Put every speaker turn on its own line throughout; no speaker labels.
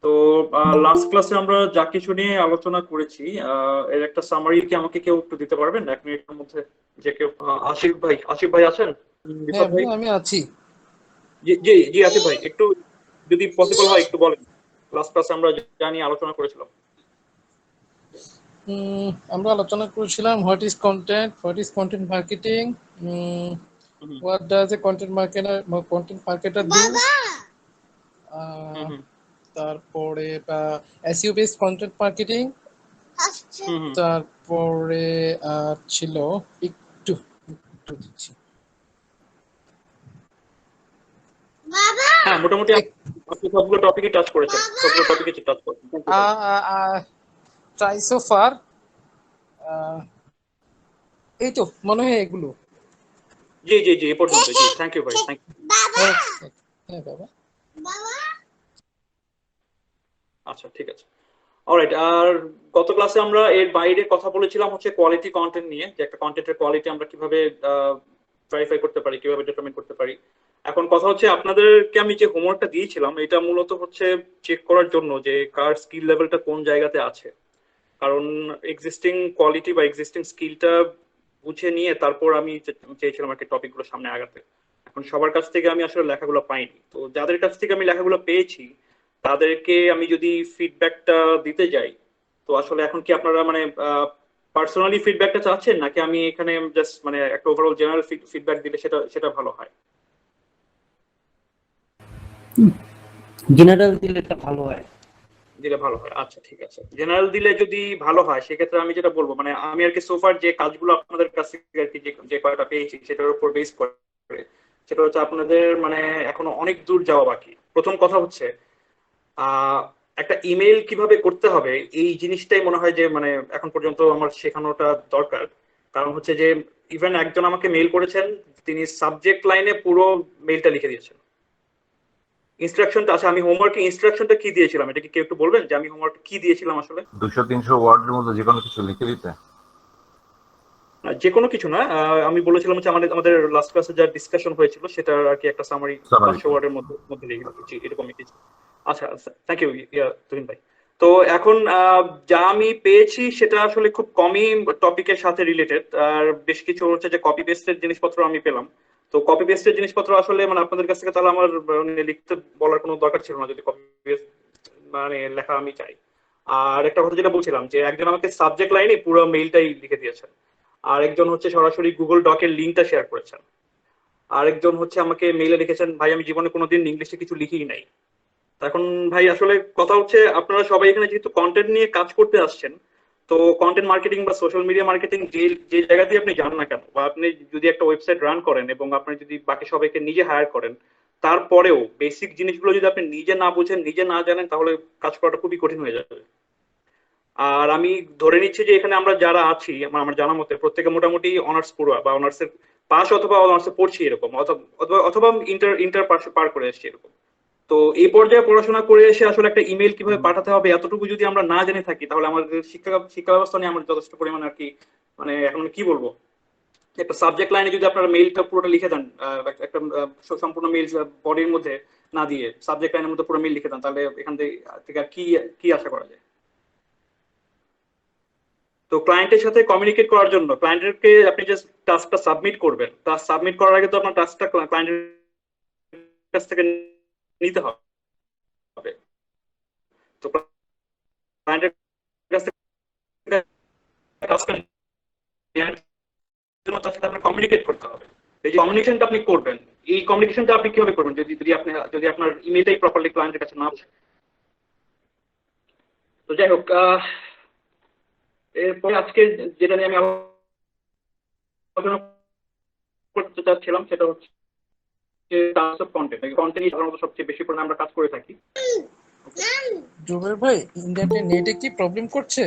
তো লাস্ট ক্লাসে আমরা যা কিছু নিয়ে আলোচনা করেছি এর একটা সামারি কি আমাকে কেউ একটু দিতে পারবেন 1 মিনিটের মধ্যে? যে কেউ আসিফ ভাই আছেন?
হ্যাঁ
রিফাত
ভাই,
ভাই?
আমি আছি।
জি জি জি, আসিফ ভাই একটু যদি পসিবল হয় একটু বলেন লাস্ট ক্লাসে আমরা যা নিয়ে আলোচনা করেছিলাম।
আমরা আলোচনা করেছিলাম what is content marketing,
hmm
what does a content marketer do,
hmm hmm
তারপরে SEO based content marketing,
hmm hmm.
তারপরে ছিল একটু একটু দিচ্ছি।
হ্যাঁ, মোটামুটি
এক-
আপনি সবগুলো টপিকই টাচ করেছেন, সবগুলো টপিকই টাচ করেছেন। থ্যাংক ইউ ভাই।
ট্রাই সো ফার, এই তো মনে হয় এগুলো।
জি জি জি, এ পর্যন্ত। জি, থ্যাংক ইউ ভাই, থ্যাংক ইউ।
হ্যাঁ হ্যাঁ বাবা।
আচ্ছা, ঠিক আছে। অলরাইট। আর গত ক্লাসে আমরা এর বাইরে কথা বলেছিলাম হচ্ছে কোয়ালিটি কন্টেন্ট নিয়ে, যে একটা কন্টেন্টের কোয়ালিটি আমরা কিভাবে ভেরিফাই করতে পারি, কিভাবে ডিটারমিন করতে পারি। এখন কথা হচ্ছে আপনাদেরকে আমি যে হোমওয়ার্কটা দিয়েছিলাম এটা মূলত হচ্ছে চেক করার জন্য যে কার স্কিল লেভেলটা কোন জায়গাতে আছে। কারণ এক্সিস্টিং কোয়ালিটি বা এক্সিস্টিং স্কিলটা বুঝে নিয়ে তারপর আমি চেয়েছিলাম আর কি টপিকগুলো সামনে আগাতে। এখন সবার কাছ থেকে আমি আসলে লেখাগুলো পাইনি, তো যাদের কাছ থেকে আমি লেখাগুলো পেয়েছি তাদেরকে আমি যদি ফিডব্যাকটা দিতে যাই, তো আসলে এখন কি আপনারা মানে পার্সোনালি ফিডব্যাকটা চাচ্ছেন, নাকি আমি এখানে জাস্ট মানে একটা ওভারঅল জেনারেল ফিডব্যাক দিলে সেটা সেটা ভালো হয়?
জেনারেল দিলে এটা ভালো হয়।
দিলে ভালো হয়, আচ্ছা ঠিক আছে। জেনারেল দিলে যদি ভালো হয় সেক্ষেত্রে আমি যেটা বলবো, মানে আমি আর কি সোফার যে কাজগুলো আপনাদের কাছ থেকে আর কি যে যে কয়টা পেয়েছি সেটার উপর বেস করে সেটা হচ্ছে আপনাদের মানে এখনো অনেক দূর যাওয়া বাকি। প্রথম কথা হচ্ছে আহ একটা ইমেল কিভাবে করতে হবে এই জিনিসটাই মনে হয় যে মানে এখন পর্যন্ত আমার শেখানোটা দরকার। কারণ হচ্ছে যে ইভেন একজন আমাকে মেইল করেছেন, তিনি সাবজেক্ট লাইনে পুরো মেইলটা লিখে দিয়েছেন। ইনস্ট্রাকশনটা, আচ্ছা আমি হোমওয়ার্কে ইনস্ট্রাকশনটা কি দিয়েছিলাম এটা কি কেউ একটু বলবেন যে আমি হোমওয়ার্ক কি দিয়েছিলাম আসলে?
200-300 ওয়ার্ডের মধ্যে যে কোনো কিছু লিখে দিতে।
যে কোনো কিছু না, আমি বলেছিলাম হচ্ছে আমাদের আমাদের লাস্ট ক্লাসে যা ডিসকাশন হয়েছিল সেটা আর কি একটা সামারি
সামারি।
500 ওয়ার্ডের মধ্যে মধ্যে লিখে দিচ্ছি, এরকমই কিছু। আচ্ছা, থ্যাংক ইউ তুহিন ভাই। তো এখন যা আমি পেয়েছি সেটা আসলে খুব কমই টপিকের সাথে রিলেটেড, আর বেশ কিছু হচ্ছে যে কপি পেস্টের জিনিসপত্র আমি পেলাম। তো কপি পেস্টের জিনিসপত্র আসলে মানে আপনাদের কাছ থেকে তাহলে আমার মানে লিখতে বলার কোনো দরকার ছিল না যদি কপি পেস্ট মানে লেখা আমি চাই। আর একটা কথা যেটা বলছিলাম যে একজন আমাকে সাবজেক্ট লাইনে পুরো মেইলটাই লিখে দিয়েছেন, আরেকজন হচ্ছে সরাসরি গুগল ডকের লিঙ্কটা শেয়ার করেছেন, আরেকজন হচ্ছে আমাকে মেইলে লিখেছেন ভাই আমি জীবনে কোনোদিন ইংলিশে কিছু লিখিই নাই। তা এখন ভাই আসলে কথা হচ্ছে আপনারা সবাই এখানে যেহেতু কন্টেন্ট নিয়ে কাজ করতে আসছেন, তো কন্টেন্ট মার্কেটিং বা সোশ্যাল মিডিয়া মার্কেটিং যে যে জায়গা দিয়ে আপনি যান না কেন, বা আপনি যদি একটা ওয়েবসাইট রান করেন এবং আপনি যদি বাকি সবাইকে নিজে হায়ার করেন, তারপরেও বেসিক জিনিসগুলো যদি আপনি নিজে না বুঝেন, নিজে না জানেন, তাহলে কাজ করাটা খুবই কঠিন হয়ে যাবে। আর আমি ধরে নিচ্ছি যে এখানে আমরা যারা আছি আমার আমার জানা মতে প্রত্যেকে মোটামুটি অনার্স পড়ুয়া বা অনার্সের পাস অথবা অনার্সে পড়ছি এরকম, অথবা অথবা অথবা ইন্টার ইন্টার পাস পার করে এসেছি এরকম। তো এই পর্যায়ে পড়াশোনা করে এসে আসলে একটা ইমেল কিভাবে পাঠাতে হবে এতটুকু যদি আমরা না জেনে থাকি, তাহলে আমাদের শিক্ষা শিক্ষা ব্যবস্থা নিয়ে আমরা যথেষ্ট পরিমাণে আর কি মানে এখন কি বলবো, একটা সাবজেক্ট লাইনে যদি আপনারা মেইলটা পুরোটা লিখে দেন, একটা সম্পূর্ণ মেইল বডির মধ্যে না দিয়ে সাবজেক্ট লাইনের মধ্যে পুরো মেইল লিখে দেন, তাহলে এখান থেকে আর কি কি আশা করা যায়? তো ক্লায়েন্টের সাথে কমিউনিকেট করার জন্য ক্লায়েন্টকে আপনি জাস্ট টাস্কটা সাবমিট করবেন, টাস্ক সাবমিট করার আগে তো আপনার টাস্কটা ক্লায়েন্টের কাছ থেকে নিতে হবে। তো ক্লায়েন্টের কাছ থেকে টাস্কটা নেওয়ার জন্য তার সাথে আপনার কমিউনিকেট করতে হবে। এই যে কমিউনিকেশনটা আপনি করবেন, এই কমিউনিকেশনটা আপনি কিভাবে করবেন যদি যদি আপনি যদি আপনার ইমেলটাই প্রপারলি ক্লায়েন্টের কাছে না পৌঁছে? তো যাই হোক, এরপরে আজকে যেটা নিয়ে আমি আলোচনা করতে চাচ্ছিলাম সেটা হচ্ছে টাইপস অফ কন্টেন্ট। কন্টেন্ট সাধারণত সবচেয়ে বেশি পরিমাণে আমরা কাজ করে থাকি।
জুবের ভাই, ইন্টারনেটে নেটে কি প্রবলেম করছে?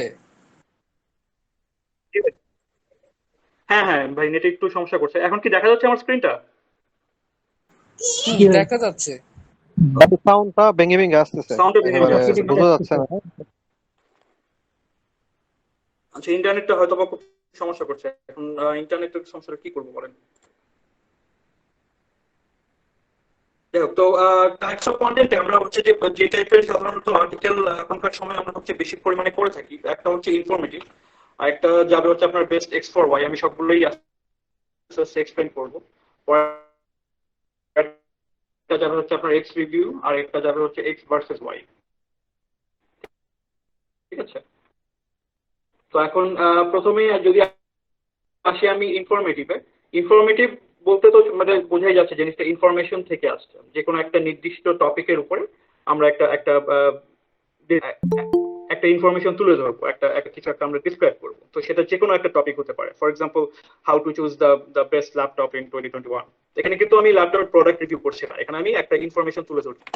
ঠিক আছে। হ্যাঁ হ্যাঁ ভাই, নেটে একটু সমস্যা করছে। এখন কি দেখা যাচ্ছে আমার স্ক্রিনটা?
দেখা যাচ্ছে।
বাকি সাউন্ডটা ভেঙে ভেঙে আসতেছে,
সাউন্ডটা ভেঙে ভেঙে
একেবারে
আসছে।
বোঝা যাচ্ছে না।
আচ্ছা, ইন্টারনেটটা হয়তো বা খুব সমস্যা করছে এখন। ইন্টারনেটের সমস্যাটা কি করবো বলেন? যাই হোক, তো টাইপস অফ কন্টেন্ট আমরা হচ্ছে যে যে টাইপের সাধারণত আর্টিকেল এখনকার সময় আমরা হচ্ছে বেশি পরিমাণে করে থাকি, একটা হচ্ছে ইনফরমেটিভ, আর একটা যাবে হচ্ছে আপনার বেস্ট এক্স ফর ওয়াই। আমি সবগুলোই আস্তে আস্তে এক্সপ্লেন করবো। একটা যাবে হচ্ছে আপনার এক্স রিভিউ, আর একটা যাবে হচ্ছে এক্স ভার্সেস ওয়াই। ঠিক আছে, তো এখন প্রথমে যদি আসি আমি ইনফরমেটিভে। ইনফরমেটিভ বলতে তো মানে বোঝাই যাচ্ছে জিনিসটা ইনফরমেশন থেকে আসছে, যে কোনো একটা নির্দিষ্ট টপিকের উপরে আমরা একটা একটা একটা ইনফরমেশন তুলে ধরবো, কিছু একটা আমরা ডিসক্রাইব করবো। তো সেটা যে কোনো একটা টপিক হতে পারে। For example, how to choose the best laptop in 2021। এখানে কিন্তু আমি ল্যাপটপের প্রোডাক্ট রিভিউ করছি না, এখানে আমি একটা ইনফরমেশন তুলে ধরছি।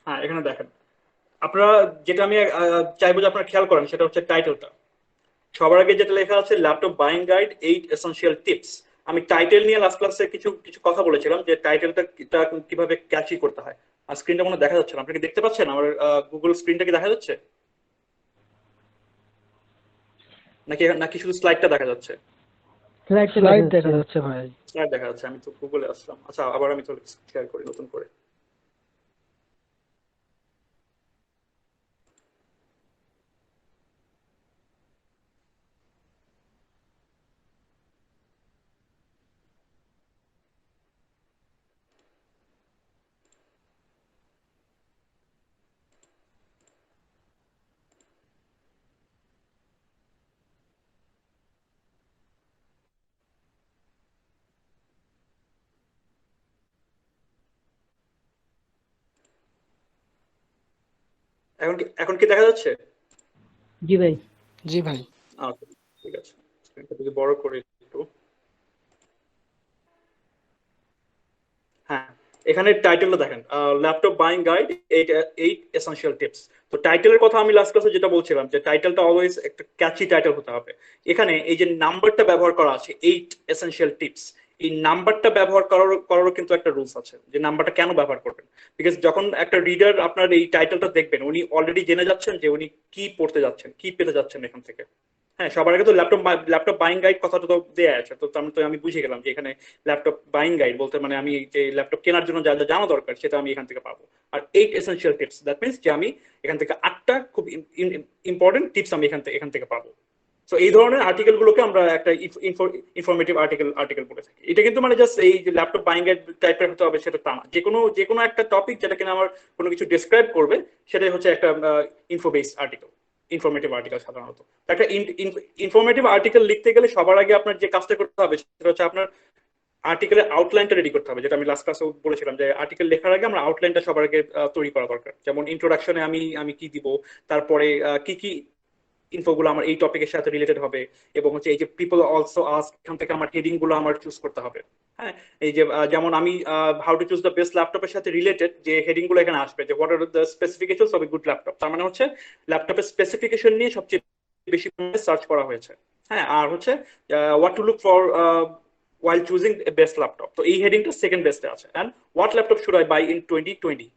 হ্যাঁ, এখানে দেখেন আপনারা, যেটা আমি চাইবো যে আপনারা খেয়াল করেন সেটা হচ্ছে টাইটেলটা। সবার আগে যেটা লেখা আছে, laptop buying guide 8 essential tips. আমি টাইটেল নিয়ে লাস্ট ক্লাসে কিছু কিছু কথা বলেছিলাম, যে টাইটেলটা কিভাবে ক্যাচি করতে হয়। আর স্ক্রিনটা মনে হয় দেখা যাচ্ছে না, আপনি কি দেখতে পাচ্ছেন আমার গুগল স্ক্রিনটা কি দেখা যাচ্ছে, নাকি নাকি শুধু স্লাইডটা দেখা যাচ্ছে?
স্লাইড দেখা যাচ্ছে ভাই।
স্লাইড দেখা যাচ্ছে। আমি তো গুগলে আসলাম। আচ্ছা, আবার আমি তো শেয়ার করি নতুন করে। এখন কি দেখা যাচ্ছে?
জি ভাই।
জি ভাই।
আচ্ছা, ঠিক আছে, স্ক্রিনটা যদি বড় করে একটু। হ্যাঁ, এখানে টাইটেলটা দেখেন, laptop buying guide 8 essential tips. তো টাইটেলের কথা আমি লাস্ট ক্লাসে যেটা বলছিলাম, যে টাইটেলটা অলওয়েজ একটা ক্যাচি টাইটেল হতে হবে। এখানে এই যে নাম্বারটা ব্যবহার করা আছে 8 এসেনশিয়াল টিপস, এই নাম্বারটা ব্যবহার করারও কিন্তু একটা রুলস আছে, যে নাম্বারটা কেন ব্যবহার করবেন। বিকজ যখন একটা রিডার আপনার এই টাইটেলটা দেখবেন, উনি অলরেডি জেনে যাচ্ছেন যে উনি কি পড়তে যাচ্ছেন, কি পেতে যাচ্ছেন এখান থেকে। হ্যাঁ, সবার আগে তো ল্যাপটপ বাইং গাইড কথাটা তো দেয়া আছে, তো আমি বুঝে গেলাম যে এখানে ল্যাপটপ বাইং গাইড বলতে মানে আমি যে ল্যাপটপ কেনার জন্য যা যা জানা দরকার সেটা আমি এখান থেকে পাবো। আর 8 এসেনশিয়াল টিপস, দ্যাট মিনস যে আমি এখান থেকে 8টা খুব ইম্পর্টেন্ট টিপস আমি এখান থেকে পাবো। তো এই ধরনের আর্টিকেল গুলোকে আমরা একটা ইনফরমেটিভ আর্টিকেল বলে থাকি। এটা কিন্তু মানে জাস্ট এই যে ল্যাপটপ বাইং গাইড টাইপের হতে হবে সেটা তা না। যে কোনো একটা টপিক যেটা কিনা আমার কোনো কিছু ডিসক্রাইব করবে, সেটাই হচ্ছে একটা info based article, informative article সাধারণত। একটা ইনফরমেটিভ আর্টিকেল লিখতে গেলে সবার আগে আপনার যে কাজটা করতে হবে সেটা হচ্ছে আপনার আর্টিকেলের আউটলাইনটা রেডি করতে হবে, যেটা আমি লাস্ট ক্লাসে বলেছিলাম, যে আর্টিকেল লেখার আগে আমরা আউটলাইনটা সবার আগে তৈরি করা দরকার। যেমন ইন্ট্রোডাকশনে আমি কি দিব, তারপরে কি কি ইনফোগুলো আমার এই টপিকের সাথে রিলেটেড হবে, এবং হচ্ছে এই যে পিপল অলসো আস্ক, এখান থেকে আমার হেডিং গুলো আমার চুজ করতে হবে। হ্যাঁ, এই যে যেমন আমি how to choose the best ল্যাপটপের সাথে রিলেটেড যে হেডিং গুলো এখানে আসবে, যে what are the specifications of a good laptop, তার মানে হচ্ছে ল্যাপটপের স্পেসিফিকেশন নিয়ে সবচেয়ে বেশি সার্চ করা হয়েছে। হ্যাঁ, আর হচ্ছে what to look for while choosing a best laptop, তো এই হেডিংটা সেকেন্ড বেস্টে আছে। And what laptop should I buy in 2020।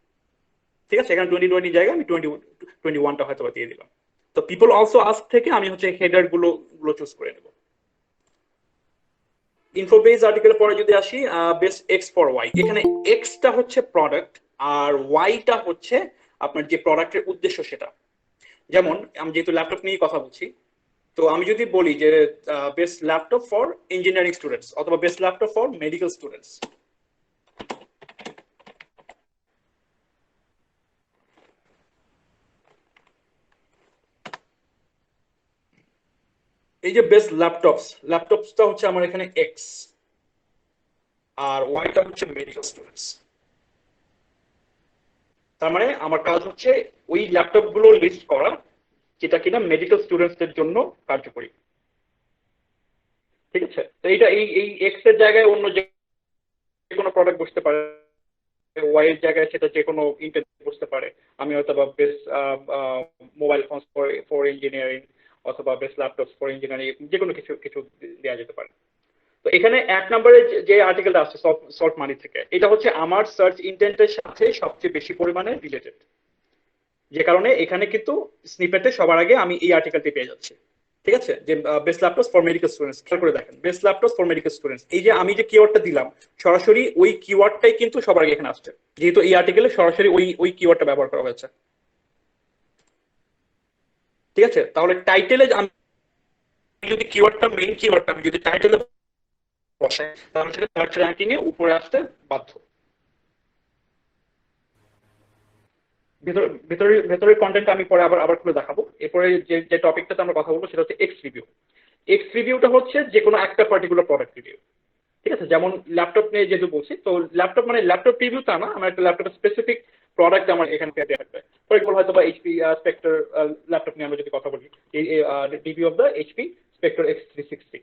ঠিক আছে, এখানে 2020 জায়গায় আমি 2021টা হয়তো দিয়ে দিলাম। তো পিপল অলসো আস্ক থেকে আমি হচ্ছে হেডার গুলো চুজ করে নেব। ইনফো বেস আর্টিকেল পরে যদি আসি, বেস্ট এক্স ফর ওয়াই, এখানে এক্সটা হচ্ছে প্রোডাক্ট আর ওয়াইটা হচ্ছে আপনার যে প্রোডাক্টের উদ্দেশ্য সেটা। যেমন আমি যেহেতু ল্যাপটপ নিয়ে কথা বলছি, তো আমি যদি বলি যে best laptop for engineering students অথবা best laptop for medical students, এই যে বেস্ট ল্যাপটপসটা হচ্ছে আমার এখানে এক্স, আর ওয়াইটা হচ্ছে মেডিকেল স্টুডেন্টস। তার মানে আমার কাজ হচ্ছে ওই ল্যাপটপ গুলো লিস্ট করা যেটা কিনা মেডিকেল স্টুডেন্টসদের জন্য কার্যকরী। ঠিক আছে, তো এইটা এই এক্স এর জায়গায় অন্য যে কোনো প্রোডাক্ট বসতে পারে, ওয়াই এর জায়গায় সেটা যে কোনো ইন্টেল বসতে পারে। আমি হয়তো বা best mobile phones for engineering অথবা বেস্ট ল্যাপটপস ফর ইঞ্জিনিয়ারিং, যে কোনো কিছু কিছু দেওয়া যেতে পারে। তো এখানে এক নম্বরে যে আর্টিকেলটা আসছে সল্ট মানি থেকে, এটা হচ্ছে আমার সার্চ ইন্টেন্টের সাথে সবচেয়ে বেশি পরিমাণে রিলেটেড। যে কারণে এখানে কিন্তু স্নিপেটে সবার আগে আমি এই আর্টিকেলটি পেয়ে যাচ্ছি। ঠিক আছে, যে best laptops for medical students, খেয়াল করে দেখেন best laptops for medical students, এই যে আমি যে কিওয়ার্ডটা দিলাম সরাসরি ওই কিওয়ার্ডটাই কিন্তু সবার আগে এখানে আসছে, যেহেতু এই আর্টিকেলে সরাসরি ওই কিওয়ার্ডটা ব্যবহার করা হয়েছে। ঠিক আছে, তাহলে টাইটেলে আমি যদি কিওয়ার্ডটা মেইন কিওয়ার্ডটা আমি যদি টাইটেলে বসাই তাহলে সেটা সার্চ র্যাঙ্কিং এ উপরে আসতে বাধ্য। ভেতরের কন্টেন্ট আমি পরে আবার খুলে দেখাবো। এরপরে যে টপিকটাতে আমরা কথা বলবো সেটা হচ্ছে এক্স রিভিউ। এক্স রিভিউটা হচ্ছে যে কোনো একটা পার্টিকুলার প্রোডাক্ট রিভিউ। ঠিক আছে, যেমন ল্যাপটপ নিয়ে যেহেতু বলছি, তো ল্যাপটপ মানে ল্যাপটপ রিভিউ তা না, আমার একটা ল্যাপটপের স্পেসিফিক প্রোডাক্ট আমার এখানে দেওয়া থাকবে। ফর এক্সাম্পল হয়তো বা এইচপি স্পেক্টর ল্যাপটপ নিয়ে আমরা যদি কথা বলি, review of the HP Spector X360।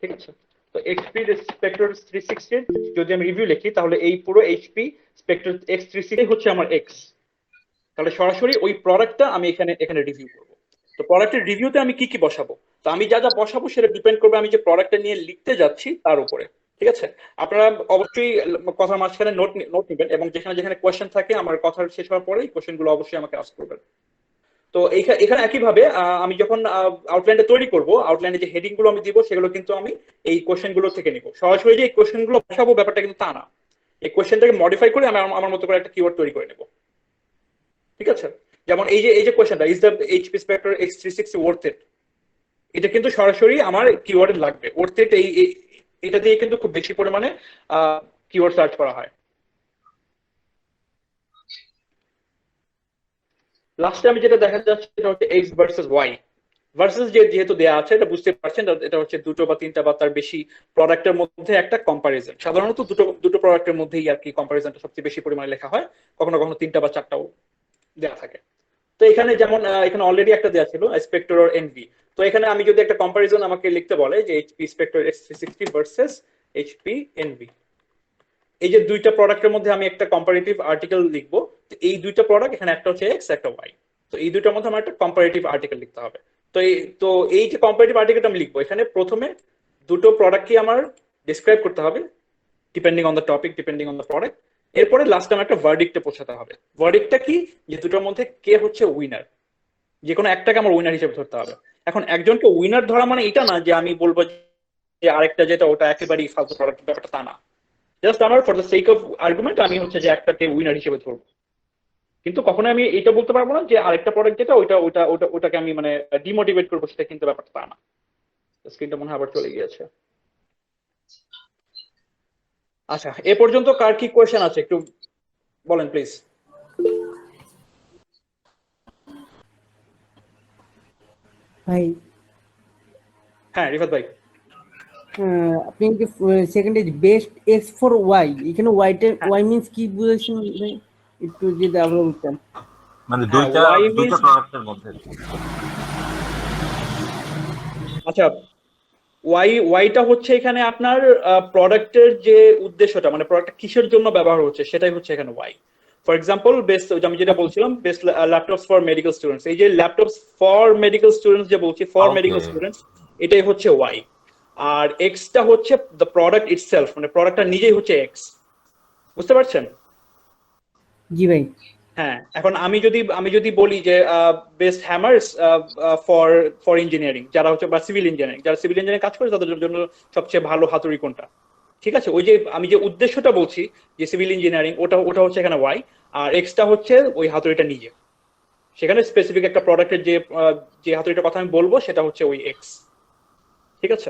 ঠিক আছে, তো এইচপি স্পেক্টর 360 যদি আমি রিভিউ লিখি তাহলে এই পুরো এইচপি স্পেক্টর X360 হচ্ছে আমার এক্স। তাহলে সরাসরি ওই প্রোডাক্টটা আমি এখানে রিভিউ করব। তো প্রোডাক্টের রিভিউতে আমি কি কি বসাবো, তো আমি যা বসাবো সেটা ডিপেন্ড করবে আমি যে প্রোডাক্টটা নিয়ে লিখতে যাচ্ছি তার উপরে। ঠিক আছে, আপনারা অবশ্যই কথার মাঝখানে নোট নেবেন, এবং যেখানে যেখানে কোয়েশ্চেন থাকে আমার কথা শেষ হওয়ার পরে কোয়েশ্চেনগুলো অবশ্যই আমাকে আস্ক করবেন। তো এখানে একইভাবে আমি যখন আউটলাইনটা তৈরি করব, আউটলাইনে যে হেডিং গুলো আমি দিব সেগুলো কিন্তু আমি এই কোয়েশ্চেন গুলো থেকে নিব। সরাসরি যে এই কোয়েশ্চেন গুলো বসাবো ব্যাপারটা কিন্তু তা না, এই কোয়েশ্চেনটাকে মডিফাই করে আমি আমার মতো করে একটা কিওয়ার্ড তৈরি করে নেব। ঠিক আছে, যেমন এই যে কোয়েশ্চেনটা, is the HP Spector X360 worth it, এটা কিন্তু সরাসরি আমার কিওয়ার্ডে লাগবে। ওয়ার্থ ইট এটা দিয়ে কিন্তু খুব বেশি পরিমাণে কিওয়ার্ড সার্চ করা হয়। লাস্টে আমি যেটা দেখা যাচ্ছে সেটা হচ্ছে এক্স ভার্সেস ওয়াই। ভার্সেস যেহেতু দেয়া আছে এটা বুঝতে পারছেন, এটা হচ্ছে দুটো বা তিনটা বা তার বেশি প্রোডাক্টের মধ্যে একটা কম্পারিজন। সাধারণত দুটো প্রোডাক্টের মধ্যেই আর কি কম্পারিজনটা সবচেয়ে বেশি পরিমাণে লেখা হয়, কখনো কখনো তিনটা বা চারটাও দেওয়া থাকে। তো এখানে যেমন এখানে অলরেডি একটা দেওয়া ছিল স্পেক্টর অর এনভি। তো এখানে আমি যদি একটা কম্পারিজন আমাকে লিখতে বলে যে HP Spector X360 versus HP NV, এই যে দুইটা প্রোডাক্টের মধ্যে আমি একটা কম্পারেটিভ আর্টিকেল লিখবো। তো এই দুইটা প্রোডাক্ট এখানে একটা হচ্ছে এক্স একটা ওয়াই, তো এই দুইটার মধ্যে আমার একটা কম্পারেটিভ আর্টিকেল লিখতে হবে। তো এই যে কম্পারেটিভ আর্টিকেলটা আমি লিখবো, এখানে প্রথমে দুটো প্রোডাক্টকে আমার ডিসক্রাইব করতে হবে depending on the topic, depending on the product. এরপরে লাস্টে আমার একটা ভার্ডিক্টে পৌঁছাতে হবে। ভার্ডিক্টটা কি, যে দুটোর মধ্যে কে হচ্ছে উইনার, যে কোনো একটাকে আমার উইনার হিসেবে ধরতে হবে। এখন একজনকে উইনার ধরা মানে এটা না যে আমি বলবো যে আরেকটা যেটা ওটা একেবারেই ফালতু প্রোডাক্ট, ব্যাপারটা তা না। জাস্ট আমার for the sake of argument আমি হচ্ছে যে একটাকে উইনার হিসেবে ধরবো, কিন্তু কখনো আমি এটা বলতে পারবো না যে আরেকটা প্রোডাক্ট যেটা ওটাকে আমি মানে ডিমোটিভেট করবো, সেটা কিন্তু ব্যাপারটা তা না। স্ক্রিনটা মনে হয় আবার চলে গিয়েছে। আচ্ছা, এ পর্যন্ত কার কি কোয়েশ্চেন আছে একটু বলেন প্লিজ।
ভাই
হ্যাঁ রিফাত ভাই।
আপনি কি সেকেন্ডে বেস্ট এক্স ফর ওয়াই, এখানে ওয়াই মিন্স কি বুঝেছেন ভাই, একটু যদি আবার বলতেন।
মানে
হ্যাঁ,
দুইটা
why
দুইটা
means-
প্রোডাক্টের মধ্যে।
আচ্ছা, ওয়াইটা হচ্ছে এখানে আপনার প্রোডাক্টের যে উদ্দেশ্যটা, মানে প্রোডাক্টটা কিসের জন্য ব্যবহার হচ্ছে সেটাই হচ্ছে এখানে ওয়াই। ফর এক্সাম্পল বেস্ট, আমি যেটা বলছিলাম best laptops for medical students, এই যে ল্যাপটপস ফর মেডিকেল স্টুডেন্টস যে বলছি, ফর
Okay.
মেডিকেল স্টুডেন্টস, এটাই হচ্ছে ওয়াই। আর এক্সটা হচ্ছে দ্য প্রোডাক্ট ইটসেলফ, মানে প্রোডাক্টটা নিজেই হচ্ছে এক্স। বুঝতে পারছেন?
জি ভাই।
হ্যাঁ, এখন আমি যদি বলি যে বেস্ট হ্যামার্স ফর ইঞ্জিনিয়ারিং, যারা হচ্ছে বা সিভিল ইঞ্জিনিয়ারিং, যারা সিভিল ইঞ্জিনিয়ারিং কাজ করে তাদের জন্য সবচেয়ে ভালো হাতুড়ি কোনটা, ঠিক আছে, ওই যে আমি যে উদ্দেশ্যটা বলছি যে সিভিল ইঞ্জিনিয়ারিং, ওটা হচ্ছে এখানে ওয়াই। আর এক্সটা হচ্ছে ওই হাতুড়িটা নিজে, সেখানে স্পেসিফিক একটা প্রোডাক্টের যে হাতুড়িটার কথা আমি বলবো সেটা হচ্ছে ওই এক্স। ঠিক আছে,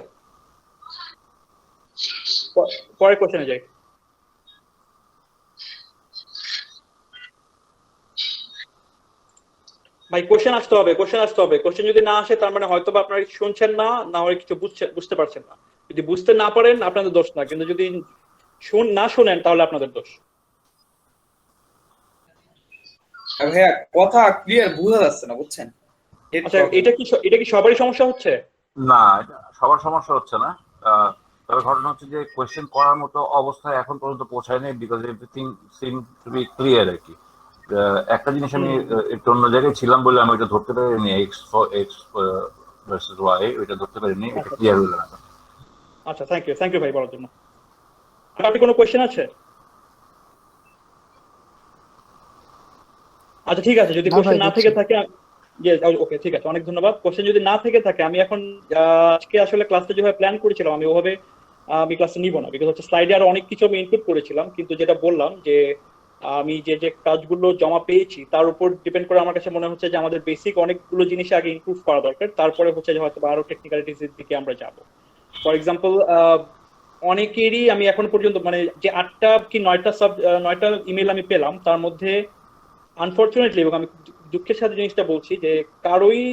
পরের কোশ্চেনে যাই। ভাই কোশ্চেন আসতে হবে, কোশ্চেন যদি না আসে তার মানে হয়তো বা আপনারা শুনছেন না হয় কিছু বুঝতে পারছেন না। যদি বুঝতে না পারেন আপনাদের দোষ না, কিন্তু যদি না শোনেন তাহলে আপনাদের দোষ।
ভাইয়া কথা ক্লিয়ার বোঝা যাচ্ছে না, বুঝছেন?
আচ্ছা, এটা কি সবারই সমস্যা হচ্ছে?
না, এটা সবার সমস্যা হচ্ছে না। তবে ঘটনা হচ্ছে যে কোয়েশ্চেন করার মতো অবস্থায় এখন পর্যন্ত পৌঁছায়নি, because everything seem to be clear আর কি। একটা জিনিস আমি একটু অন্য জায়গায় ছিলাম বলে আমি ওইটা ধরতে পারিনি, এক্স ভার্সেস ওয়াই, ওইটা ধরতে পারিনি, এটা ক্লিয়ার হলো না।
আচ্ছা, থ্যাংক ইউ ভাই বলার জন্য। আপনি কোনো কোয়েশ্চেন আছে? আচ্ছা ঠিক আছে, যদি
না
কোশ্চেন
ভাই
না
দেখছি।
থেকে থাকে ওকে ঠিক আছে, অনেক ধন্যবাদ। কোশ্চেন যদি না থেকে থাকে, আমি এখন আজকে আসলে ক্লাসটা যেভাবে প্ল্যান করেছিলাম আমি ওভাবে আমি ক্লাসে নিব না, বিকজ হচ্ছে স্লাইডে আরো অনেক কিছু আমি ইনপুট করেছিলাম, কিন্তু যেটা বললাম যে আমি যে যে কাজগুলো জমা পেয়েছি তার উপর ডিপেন্ড করে আমার কাছে মনে হচ্ছে যে আমাদের বেসিক অনেকগুলো জিনিস আগে ইমপ্রুভ করা দরকার, তারপরে হচ্ছে যে হয়তো আরো টেকনিক্যালিটিস এর দিকে আমরা যাব। ফর এক্সাম্পল, অনেকেরই আমি এখন পর্যন্ত মানে যে 8টা কি 9টা ইমেল আমি পেলাম, তার মধ্যে আনফরচুনেটলি, এবং আমি দুঃখের সাথে জিনিসটা বলছি, যে কারোই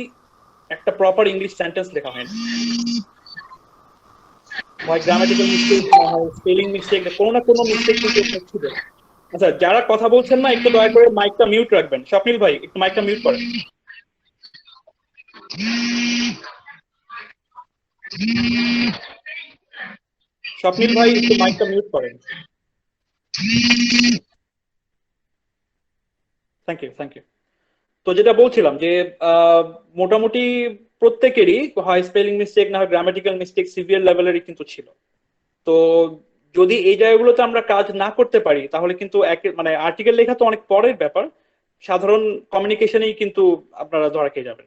একটা প্রপার ইংলিশ সেন্টেন্স লেখা হয়নি। হয় গ্রামাটিক্যাল মিস্টেক, না হয় স্পেলিং মিস্টেক, কোনো না কোনো মিস্টেক কিন্তু এখানে ছিল। আচ্ছা, যারা কথা বলছেন না, একটু দয়া করে মাইকটা মিউট রাখবেন। স্বপ্নিল ভাই, একটু মাইকটা মিউট করেন। স্বপ্নিল ভাই, একটু মাইকটা মিউট করেন। Thank you, thank you. তো যেটা বলছিলাম যে আহ, মোটামুটি প্রত্যেকেরই হয় স্পেলিং মিস্টেক, না হয় গ্রামাটিক্যাল মিস্টেক সিভিয়ার লেভেলেরই কিন্তু ছিল। তো যদি এই জায়গাগুলোতে আমরা কাজ না করতে পারি, তাহলে কিন্তু মানে আর্টিকেল লেখা তো অনেক পরের ব্যাপার, সাধারণ কমিউনিকেশনেই কিন্তু আপনারা ধরা খেয়ে যাবেন।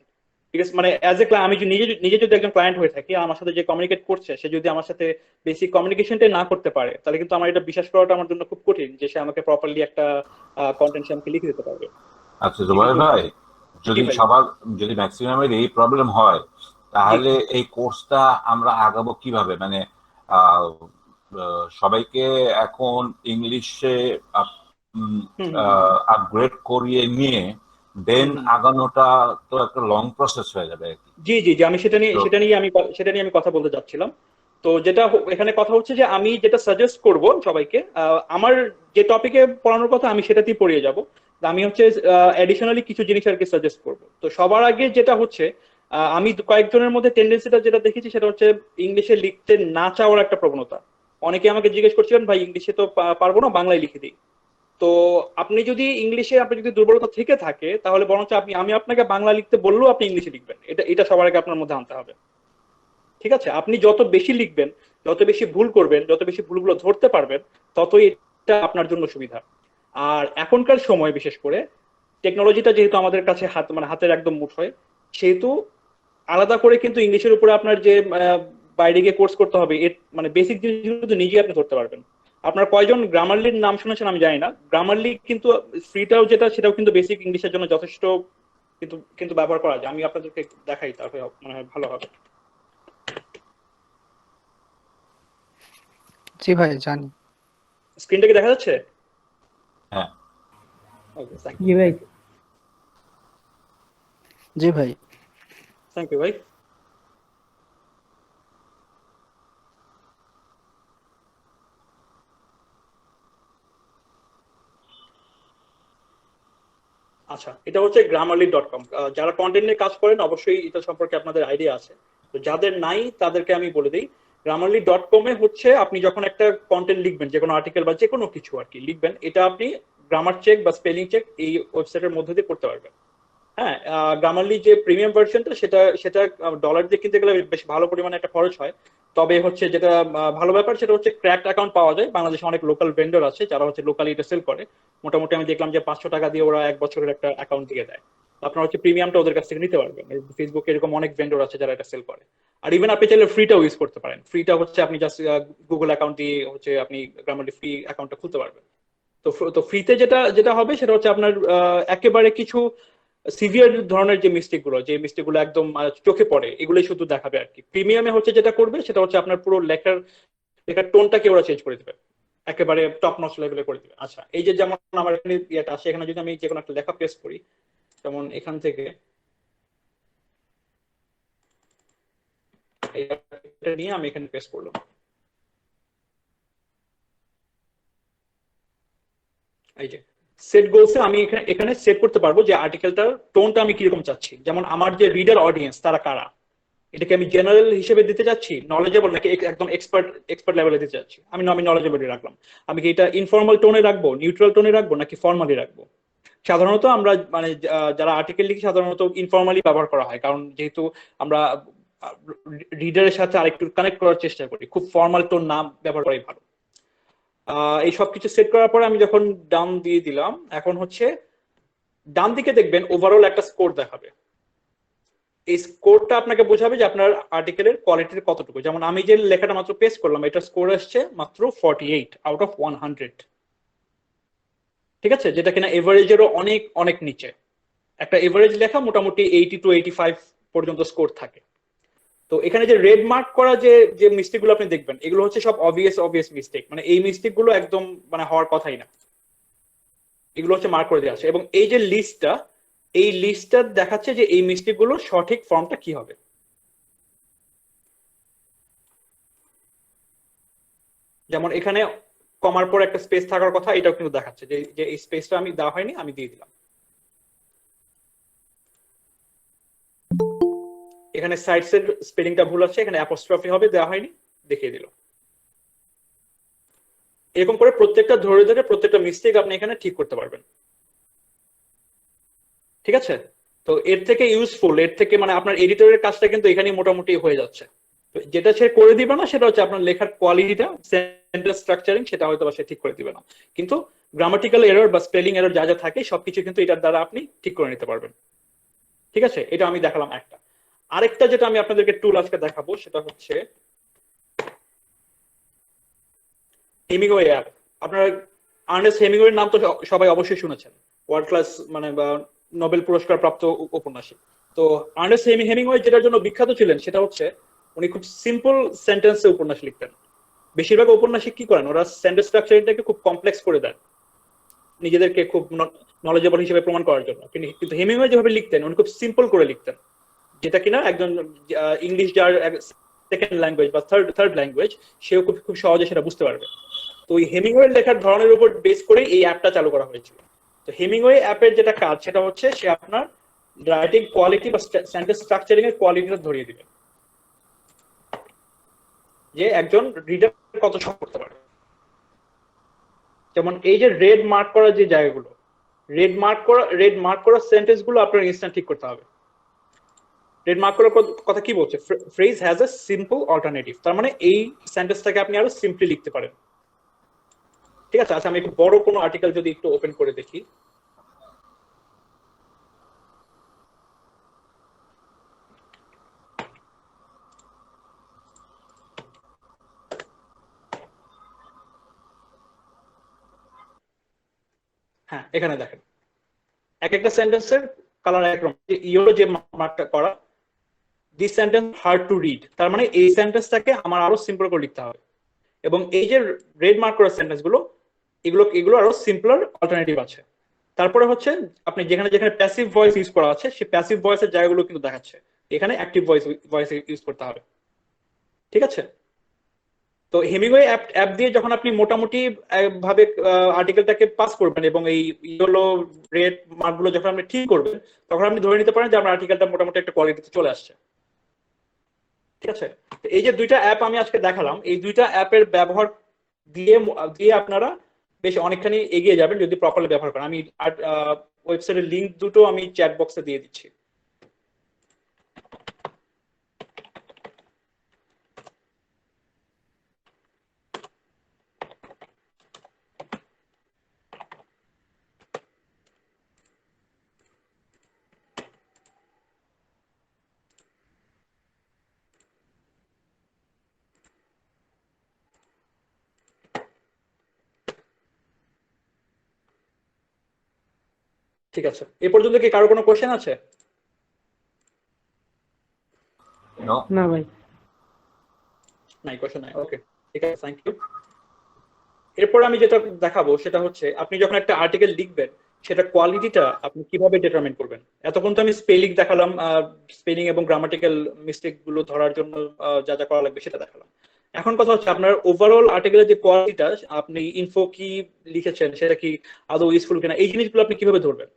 ঠিক আছে, মানে অ্যাজ এ আমি নিজে নিজে যদি একজন ক্লায়েন্ট হয়ে থাকি, আমার সাথে যে কমিউনিকেট করছে সে যদি আমার সাথে বেসিক কমিউনিকেশনটাই না করতে পারে, তাহলে কিন্তু আমার এটা বিশ্বাস করাটা আমার জন্য খুব কঠিন যে সে আমাকে প্রপারলি একটা কন্টেন্ট সে আমাকে লিখে দিতে পারবে।
আচ্ছা জুবাইর ভাই,
জি
যদি
ভাই।
সবার যদি ম্যাক্সিমামের এই প্রবলেম হয়, তাহলে এই কোর্সটা আমরা আগাবো কিভাবে? মানে আহ, সবাইকে এখন ইংলিশে
হুম হুম হুম হুম
আপগ্রেড করিয়ে নিয়ে দেন
হুম হুম।
আগানোটা তো একটা লং প্রসেস হয়ে যাবে আর কি।
জি জি জি, আমি
তো
সেটা নিয়ে আমি কথা বলতে যাচ্ছিলাম। তো যেটা এখানে কথা হচ্ছে যে আমি যেটা সাজেস্ট করব সবাইকে, আমার যে টপিকে পড়ানোর কথা আমি সেটাতেই পড়িয়ে যাব। আমি হচ্ছে এডিশনালি কিছু জিনিস আর কি সাজেস্ট করব। তো সবার আগে যেটা হচ্ছে, আমি কয়েকজনের মধ্যে টেন্ডেন্সিটা যেটা দেখেছি সেটা হচ্ছে ইংলিশে লিখতে না চাওয়ার একটা প্রবণতা। অনেকে আমাকে জিজ্ঞেস করছিলেন, ভাই ইংলিশে তো পারবো না, বাংলায় লিখে দিই। তো আপনি যদি ইংলিশে আপনি যদি দুর্বলতা থেকে থাকে, তাহলে বরঞ্চ আমি আপনাকে বাংলা লিখতে বললেও আপনি ইংলিশে লিখবেন, এটা সবার আগে আপনার মধ্যে আনতে হবে। ঠিক আছে, আপনি যত বেশি লিখবেন, যত বেশি ভুল করবেন, যত বেশি ভুলগুলো ধরতে পারবেন, ততই এটা আপনার জন্য সুবিধা। আর এখনকার সময় বিশেষ করে টেকনোলজিটা যেহেতু আমাদের কাছে মানে হাতের একদম মুঠোয়, সেহেতু আলাদা করে কিন্তু ইংলিশের উপরে আপনার যে বাইরে গিয়ে কোর্স করতে হবে, এর মানে বেসিক জিনিসগুলো কিন্তু নিজেই আপনি ধরতে পারবেন। আপনার কয়জন গ্রামারলির নাম শুনেছেন আমি জানি না, গ্রামারলি কিন্তু ফ্রিটাও যেটা, সেটাও কিন্তু বেসিক ইংলিশের জন্য যথেষ্ট কিন্তু কিন্তু ব্যবহার করা যায়। আমি আপনাদেরকে দেখাই, তাহলে মনে হয় ভালো হবে।
জি ভাই জানি।
স্ক্রিনটা কি দেখা যাচ্ছে?
হ্যাঁ,
ওকে, থ্যাংক
জি ভাই।
জি ভাই।
ইউ ভাই। আচ্ছা, এটা হচ্ছে grammarly.com। যারা কন্টেন্ট নিয়ে কাজ করেন অবশ্যই এটা সম্পর্কে আপনাদের আইডিয়া আছে। তো যাদের নাই তাদেরকে আমি বলে দিই, grammarly.com এ হচ্ছে আপনি যখন একটা কন্টেন্ট লিখবেন, যে কোনো আর্টিকেল বা যে কোনো কিছু আর কি লিখবেন, এটা আপনি গ্রামার চেক বা স্পেলিং চেক এই ওয়েবসাইটের মধ্যে দিয়ে করতে পারবেন। হ্যাঁ, গ্রামারলি যে প্রিমিয়াম ভার্সনটা, সেটা সেটা ডলার দিয়ে কিনতে গেলে বেশ ভালো পরিমাণে একটা খরচ হয়। তবে হচ্ছে যেটা ভালো ব্যাপার সেটা হচ্ছে ক্র্যাকড অ্যাকাউন্ট পাওয়া যায়। বাংলাদেশে অনেক লোকাল ভেন্ডর আছে যারা হচ্ছে লোকালি এটা সেল করে। মোটামুটি আমি দেখলাম যে 500 টাকা দিয়ে ওরা 1 বছরের একটা অ্যাকাউন্ট দিয়ে দেয়। আপনার হচ্ছে প্রিমিয়ামটা ওদের কাছ থেকে নিতে পারবেন। ফেসবুকে এরকম অনেক ভেন্ডর আছে যারা এটা সেল করে। আর ইভেন আপনি চাইলে ফ্রিটাও ইউজ করতে পারেন। ফ্রিটা হচ্ছে আপনি জাস্ট গুগল অ্যাকাউন্ট দিয়ে হচ্ছে আপনি গ্রামারলি ফ্রি অ্যাকাউন্টটা খুলতে পারবেন। তো ফ্রিতে যেটা যেটা হবে সেটা হচ্ছে আপনার একেবারে কিছু সিভিয়ার ধরনের যে মিস্টেক গুলো একদম চোখে পড়ে, এগুলোই শুধু দেখাবে আর কি। প্রিমিয়ামে হচ্ছে যেটা করবে সেটা হচ্ছে আপনার পুরো লেখার লেখার টোনটাকে ওরা চেঞ্জ করে দেবে, একেবারে টপ নচ লেভেলে করে দিবে। আচ্ছা, এই যে যেমন আমার এখানে ইয়েটা আসে, এখানে যদি আমি যে কোনো একটা লেখা পেস্ট করি, যেমন এখান থেকে এটা নিয়ে আমি এখানে পেস্ট করলাম, এই যে সেট গোলসে আমি এখানে এখানে সেট করতে পারবো যে আর্টিকেলটার টোনটা আমি কিরকম চাচ্ছি। যেমন আমার যে রিডার অডিয়েন্স তারা কারা, এটাকে আমি জেনারেল হিসেবে দিতে চাচ্ছি, নলেজেবল, নাকি একদম এক্সপার্ট এক্সপার্ট লেভেলে দিতে চাচ্ছি। আমি নলেজেবলই রাখলাম। আমি কি এটা ইনফর্মাল টোনে রাখবো, নিউট্রাল টোনে রাখবো, নাকি ফর্মালি রাখবো? সাধারণত আমরা মানে যারা আর্টিকেল লিখি সাধারণত ইনফর্মালি ব্যবহার করা হয়, কারণ যেহেতু আমরা রিডারের সাথে আরেকটু কানেক্ট করার চেষ্টা করি, খুব ফর্মাল টোন না ব্যবহার করাই ভালো। এই সবকিছু সেট করার পরে আমি যখন ডাউন দিয়ে দিলাম, এখন হচ্ছে ডান দিকে দেখবেন ওভারঅল একটা স্কোর দেখাবে। এই স্কোরটা আপনাকে বোঝাবে যে আপনার আর্টিকেলের কোয়ালিটির কতটুকু। যেমন আমি যে লেখাটা মাত্র পেস্ট করলাম, এটার স্কোর আসছে মাত্র 48 আউট অফ 100। ঠিক আছে, যেটা কিনা এভারেজেরও অনেক অনেক নিচে। একটা এভারেজ লেখা মোটামুটি 80 to 85 পর্যন্ত স্কোর থাকে। তো এখানে যে রেড মার্ক করা যে যে মিস্টেক গুলো আপনি দেখবেন, এগুলো হচ্ছে সব অবভিয়াস মিস্টেক, মানে এই মিস্টেক গুলো একদম মানে হওয়ার কথাই না, এগুলো হচ্ছে মার্ক করে দেওয়া আছে। এবং এই যে লিস্টটা, এই লিস্টটা দেখাচ্ছে যে এই মিস্টেক গুলোর সঠিক ফর্মটা কি হবে। যেমন এখানে কমার পর একটা স্পেস থাকার কথা, এটাও কিন্তু দেখাচ্ছে যে যে এই স্পেসটা আমি দেওয়া হয়নি, আমি দিয়ে দিলাম। এখানে সাইটস এর স্পেলিংটা ভুল আছে, এখানে অ্যাপোস্ট্রফি হবে, দেওয়া হয়নি, দেখিয়ে দিল। এরকম করে প্রত্যেকটা ধরে ধরে প্রত্যেকটা মিস্টেক আপনি এখানে ঠিক করতে পারবেন। ঠিক আছে, তো এর থেকে ইউজফুল, এর থেকে মানে আপনার এডিটরের কাজটা কিন্তু এখানে মোটামুটি হয়ে যাচ্ছে। যেটা সে করে দিবে না সেটা হচ্ছে আপনার লেখার কোয়ালিটিটা, সেন্টেন্স স্ট্রাকচারিং, সেটা হয়তো সে ঠিক করে দিবে না, কিন্তু গ্রামাটিক্যাল এরর বা স্পেলিং এরর যা যা থাকে সবকিছু কিন্তু এটার দ্বারা আপনি ঠিক করে নিতে পারবেন। ঠিক আছে, এটা আমি দেখালাম একটা। আরেকটা যেটা আমি আপনাদেরকে টুল আজকে দেখাবো সেটা হচ্ছে হেমিংওয়ে অ্যাপ। আপনারা আর্নেস্ট হেমিংওয়ের নাম তো সবাই অবশ্যই শুনেছেন, ওয়ার্ল্ড ক্লাস মানে বা নোবেল পুরস্কার প্রাপ্ত ঔপন্যাসিক। তো আর্নেস্ট হেমিংওয়ে যেটার জন্য বিখ্যাত ছিলেন সেটা হচ্ছে উনি খুব সিম্পল সেন্টেন্সে উপন্যাস লিখতেন। বেশিরভাগ ঔপন্যাসিক কি করেন, ওরা সেন্টেন্স স্ট্রাকচারটাকে খুব কমপ্লেক্স করে দেন নিজেদেরকে খুব নলেজেবল হিসেবে প্রমাণ করার জন্য। কিন্তু হেমিংওয়ে যেভাবে লিখতেন উনি খুব সিম্পল করে লিখতেন, যেটা কিনা একজন ইংলিশ যার সেকেন্ড ল্যাঙ্গুয়েজ বা থার্ড ল্যাঙ্গুয়েজ সেও খুব খুব সহজে সেটা বুঝতে পারবে। তো ওই হেমিংওয়ে লেখার ধরনের উপর বেস করে এই অ্যাপটা চালু করা হয়েছিল। তো হেমিংওয়ে অ্যাপের যেটা কাজ সেটা হচ্ছে সে আপনার রাইটিং কোয়ালিটি বা সেন্টেন্স স্ট্রাকচারিং এর কোয়ালিটিটা ধরিয়ে দিবে, যে একজন রিডার কত সহজ করতে পারে। যেমন এই যে রেড মার্ক করা যে জায়গাগুলো, রেড মার্ক করা সেন্টেন্স গুলো আপনার ইনস্ট্যান্ট ঠিক করতে হবে। রেড মার্ক করার কথা কি বলছে, phrase has a simple alternative, তার মানে এই সেন্টেন্সটাকে আপনি আরো সিম্পলি লিখতে পারেন। ঠিক আছে, আচ্ছা আমি একটু বড় কোনো আর্টিকেল যদি একটু ওপেন করে দেখি। হ্যাঁ, এখানে দেখেন এক একটা সেন্টেন্সের কালার একরকম। ইয়েলো যে মার্কটা করা, this sentence hard to read, তার মানে এই সেন্টেন্সটাকে আমার আরো সিম্পল করে লিখতে হবে। এবং এই যে রেড মার্ক করা সেন্টেন্স গুলো, এগুলো আরো সিম্পলার অল্টারনেটিভ আছে। তারপরে হচ্ছে আপনি যেখানে যেখানে প্যাসিভ ভয়েস ইউজ করা আছে সেই প্যাসিভ ভয়েসের জায়গাগুলো কিন্তু দেখাচ্ছে, এখানে অ্যাক্টিভ ভয়েস ইউজ করতে হবে। ঠিক আছে, তো হেমিংওয়ে অ্যাপ দিয়ে যখন আপনি মোটামুটি ভাবে আর্টিকেলটাকে পাস করবেন এবং এই ইয়েলো রেড মার্কগুলো যখন আপনি ঠিক করবেন, তখন আপনি ধরে নিতে পারেন যে আপনার আর্টিকেলটা মোটামুটি একটা কোয়ালিটিতে চলে আসছে। ঠিক আছে, এই যে দুইটা অ্যাপ আমি আজকে দেখালাম, এই দুইটা অ্যাপের ব্যবহার দিয়ে আপনারা বেশ অনেকখানি এগিয়ে যাবেন যদি প্রপারলি ব্যবহার করেন। আমি ওয়েবসাইটের লিংক দুটো আমি চ্যাট বক্সে দিয়ে দিচ্ছি। ঠিক আছে, এ পর্যন্ত কি কারো কোনো কোশ্চেন আছে?
No?
না ভাই,
নাই, কোশ্চেন নাই। ওকে, ঠিক আছে, থ্যাংক ইউ। এরপর আমি যেটা দেখাবো সেটা হচ্ছে আপনি যখন একটা আর্টিকেল লিখবেন সেটা কোয়ালিটিটা আপনি কিভাবে ডিটারমিন করবেন। এতক্ষণ তো আমি স্পেলিং দেখালাম, স্পেলিং এবং গ্রামাটিক্যাল মিস্টেক গুলো ধরার জন্য যা যা করা লাগবে সেটা দেখালাম। এখন কথা হচ্ছে আপনার ওভারঅল আর্টিকেলের যে কোয়ালিটিটা, আপনি ইনফো কি লিখেছেন সেটা কি আদৌ ইউজফুল কিনা, এই জিনিসগুলো আপনি কিভাবে ধরবেন,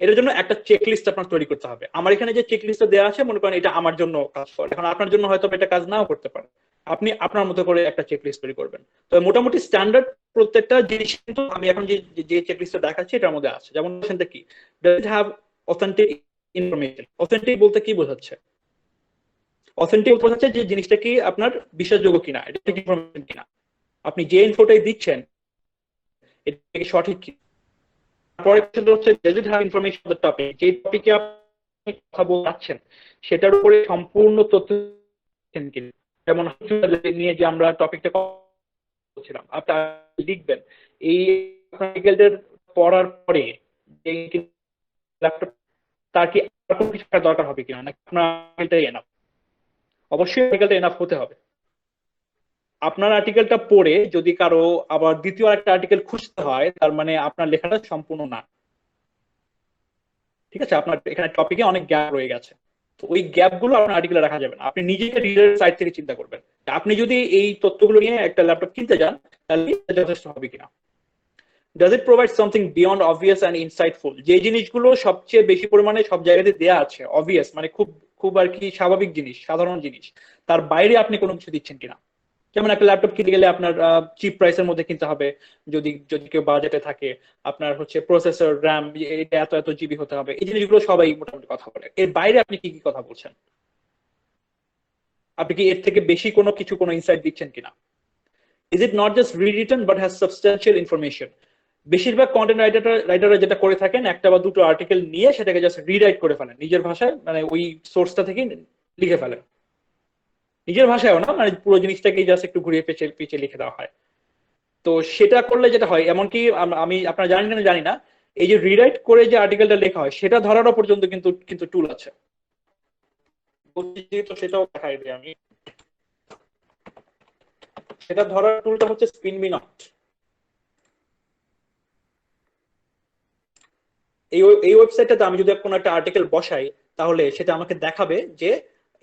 এটার জন্য একটা চেকলিস্ট আপনার তৈরি করতে হবে। আমার এখানে যে চেকলিস্টটা দেওয়া আছে মনে করেন এটা আমার জন্য কাজ করে, এখন আপনার জন্য হয়তো এটা কাজ নাও করতে পারে, আপনি আপনার মতো করে একটা চেকলিস্ট তৈরি করবেন। তো মোটামুটি স্ট্যান্ডার্ড প্রত্যেকটা জিনিস কিন্তু আমি এখন যে চেকলিস্টটা দেখাচ্ছি এটার মধ্যে আছে। যেমন সেটা কি, does it have authentic information. Authentic বলতে কি বোঝাচ্ছে, অথেন্টিক বোঝাচ্ছে যে জিনিসটা কি আপনার বিশ্বাসযোগ্য কিনা, এটা ঠিক ইনফরমেশন কিনা, আপনি যে ইনফোটাই দিচ্ছেন এটা কি সঠিক কি। পরের কোশ্চেনটা হচ্ছে does it have information on the topic, যে টপিকে আপনি কথা বলছেন সেটার উপরে সম্পূর্ণ তথ্য দিচ্ছেন কিনা। যেমন নিয়ে যে আমরা টপিকটা বলছিলাম, আপনি লিখবেন এই আর্টিকেলটার পড়ার পরে ল্যাপটপ তার কি আর কোনো কিছু দরকার হবে কিনা, নাকি আপনার আর্টিকেলটাই এনাফ? অবশ্যই আর্টিকেলটা এনাফ হতে হবে। আপনার আর্টিকেলটা পড়ে যদি কারো আবার দ্বিতীয় একটা আর্টিকেল খুঁজতে হয়, তার মানে আপনার লেখাটা সম্পূর্ণ না। ঠিক আছে, আপনার এখানে টপিকে অনেক গ্যাপ রয়ে গেছে, তো ওই গ্যাপ গুলো আপনার আর্টিকেলে রাখা যাবে না। আপনি নিজেকে রিডারের সাইড থেকে চিন্তা করবেন, আপনি যদি এই তথ্যগুলো নিয়ে একটা ল্যাপটপ কিনতে যান তাহলে যথেষ্ট হবে কিনা। Does it provide something beyond obvious and insightful, যে জিনিসগুলো সবচেয়ে বেশি পরিমাণে সব জায়গাতে দেয়া আছে, অবভিয়াস মানে খুব খুব আর কি স্বাভাবিক জিনিস, সাধারণ জিনিস, তার বাইরে আপনি কোনো কিছু দিচ্ছেন কিনা। যেমন একটা ল্যাপটপ কিনতে গেলে আপনার চিপ প্রাইসের মধ্যে কিনতে হবে, যদি যদি কেউ বাজেটে থাকে। আপনার হচ্ছে প্রসেসর, র্যাম, এটা এত এত জিবি হতে হবে, এই জিনিসগুলো সবাই মোটামুটি কথা বলে। এর বাইরে আপনি কি কি কথা বলছেন, আপনি কি এর থেকে বেশি কোনো কিছু কোনো ইনসাইট দিচ্ছেন কিনা। Is it not just রিরিটেন but has substantial information. বেশিরভাগ কন্টেন্ট রাইটাররা যেটা করে থাকেন, একটা বা দুটো আর্টিকেল নিয়ে সেটাকে জাস্ট রিরাইট করে ফেলেন নিজের ভাষায়, মানে ওই সোর্সটা থেকে লিখে ফেলেন, নিজের ভাষায়ও না, মানে পুরো জিনিসটাকে জাস্ট একটু ঘুরিয়ে পেঁচে লিখে দেওয়া হয়। তো সেটা করলে যেটা হয়, এমনকি আমি আপনারা জানেন কিনা জানি না, এই যে রিরাইট করে যে আর্টিকেলটা লেখা হয় সেটা ধরারও পর্যন্ত কিন্তু টুল আছে। তো সেটাও দেখাই দিই আমি। সেটা ধরার টুলটা হচ্ছে স্পিন মি নট। এই ওয়েবসাইটটাতে আমি যদি কোনো একটা আর্টিকেল বসাই, তাহলে সেটা আমাকে দেখাবে যে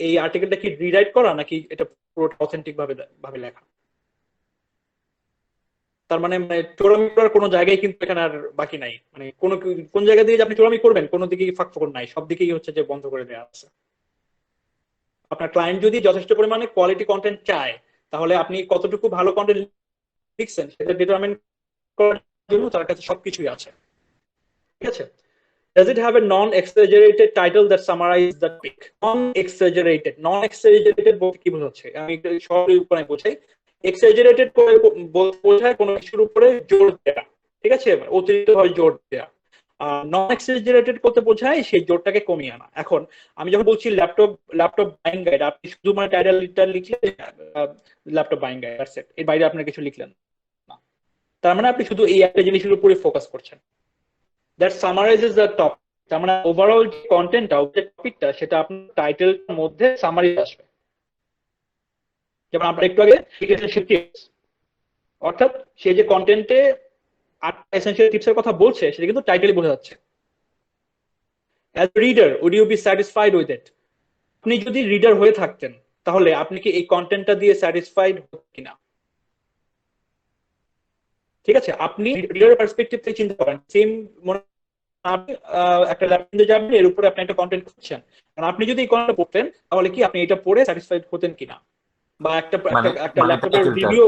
এই আর্টিকেলটা কি রিরাইট করা নাকি এটা পুরো অথেন্টিক ভাবে লেখা। তার মানে চোরামি করার কোনো জায়গায় কিন্তু এখানে আর বাকি নাই, মানে কোন জায়গা দিয়ে আপনি চোরামি করবেন, কোনো দিকেই ফাঁক ফোকর নাই, সব দিকেই হচ্ছে যে বন্ধ করে দেওয়া আছে। আপনার ক্লায়েন্ট যদি যথেষ্ট পরিমাণে কোয়ালিটি কন্টেন্ট চায়, তাহলে আপনি কতটুকু ভালো কন্টেন্ট লিখছেন সেটা ডিটারমিন করার জন্য তার কাছে সবকিছুই আছে। ঠিক আছে, does it have a non-exaggerated title that summarizes the topic? Non-exaggerated বলতে কি বোঝাচ্ছে, আমি একটু সহজ উপায়ে বোঝাই। এক্সাজারেটেড করে বোঝায় কোনো কিছুর উপরে জোর দেয়া, ঠিক আছে, অতিরিক্ত ভাবে জোর দেয়া। নন এক্সাজারেটেড করতে বোঝায় সেই জোরটাকে কমিয়ে আনা। এখন আমি যখন বলছি ল্যাপটপ বাইং গাইড, আপনি শুধু মানে টাইটেলটা লিখলে ল্যাপটপ বাইং গাইড, এর বাইরে আপনার কিছু লিখলেন না, তার মানে আপনি শুধু এই একটা জিনিসের উপরে ফোকাস করছেন। that summarizes the topic, তার মানে ওভারঅল যে কন্টেন্টটা, যে টপিকটা, সেটা আপনার টাইটেলের মধ্যে সামারি আসবে। যেমন আমরা একটু আগে টিপস, অর্থাৎ সে যে কন্টেন্টে 8টা এসেনশিয়াল টিপসের কথা বলছে সেটা কিন্তু টাইটেলে বোঝা যাচ্ছে। as a reader would you be satisfied with it, আপনি যদি রিডার হয়ে থাকতেন তাহলে আপনি কি এই কন্টেন্টটা দিয়ে স্যাটিসফাইড হতেন কিনা। ঠিক আছে, আপনি রিডারের পার্সপেক্টিভ থেকে চিন্তা করেন। সেম আপনি একটা ল্যাপটপে যাবেন, এর উপরে আপনি একটা কন্টেন্ট খুঁজছেন, কারণ আপনি যদি এই কন্টেন্ট পড়তেন তাহলে কি আপনি এটা পড়ে স্যাটিসফাইড হতেন কিনা। বা একটা ল্যাপটপের রিভিউ,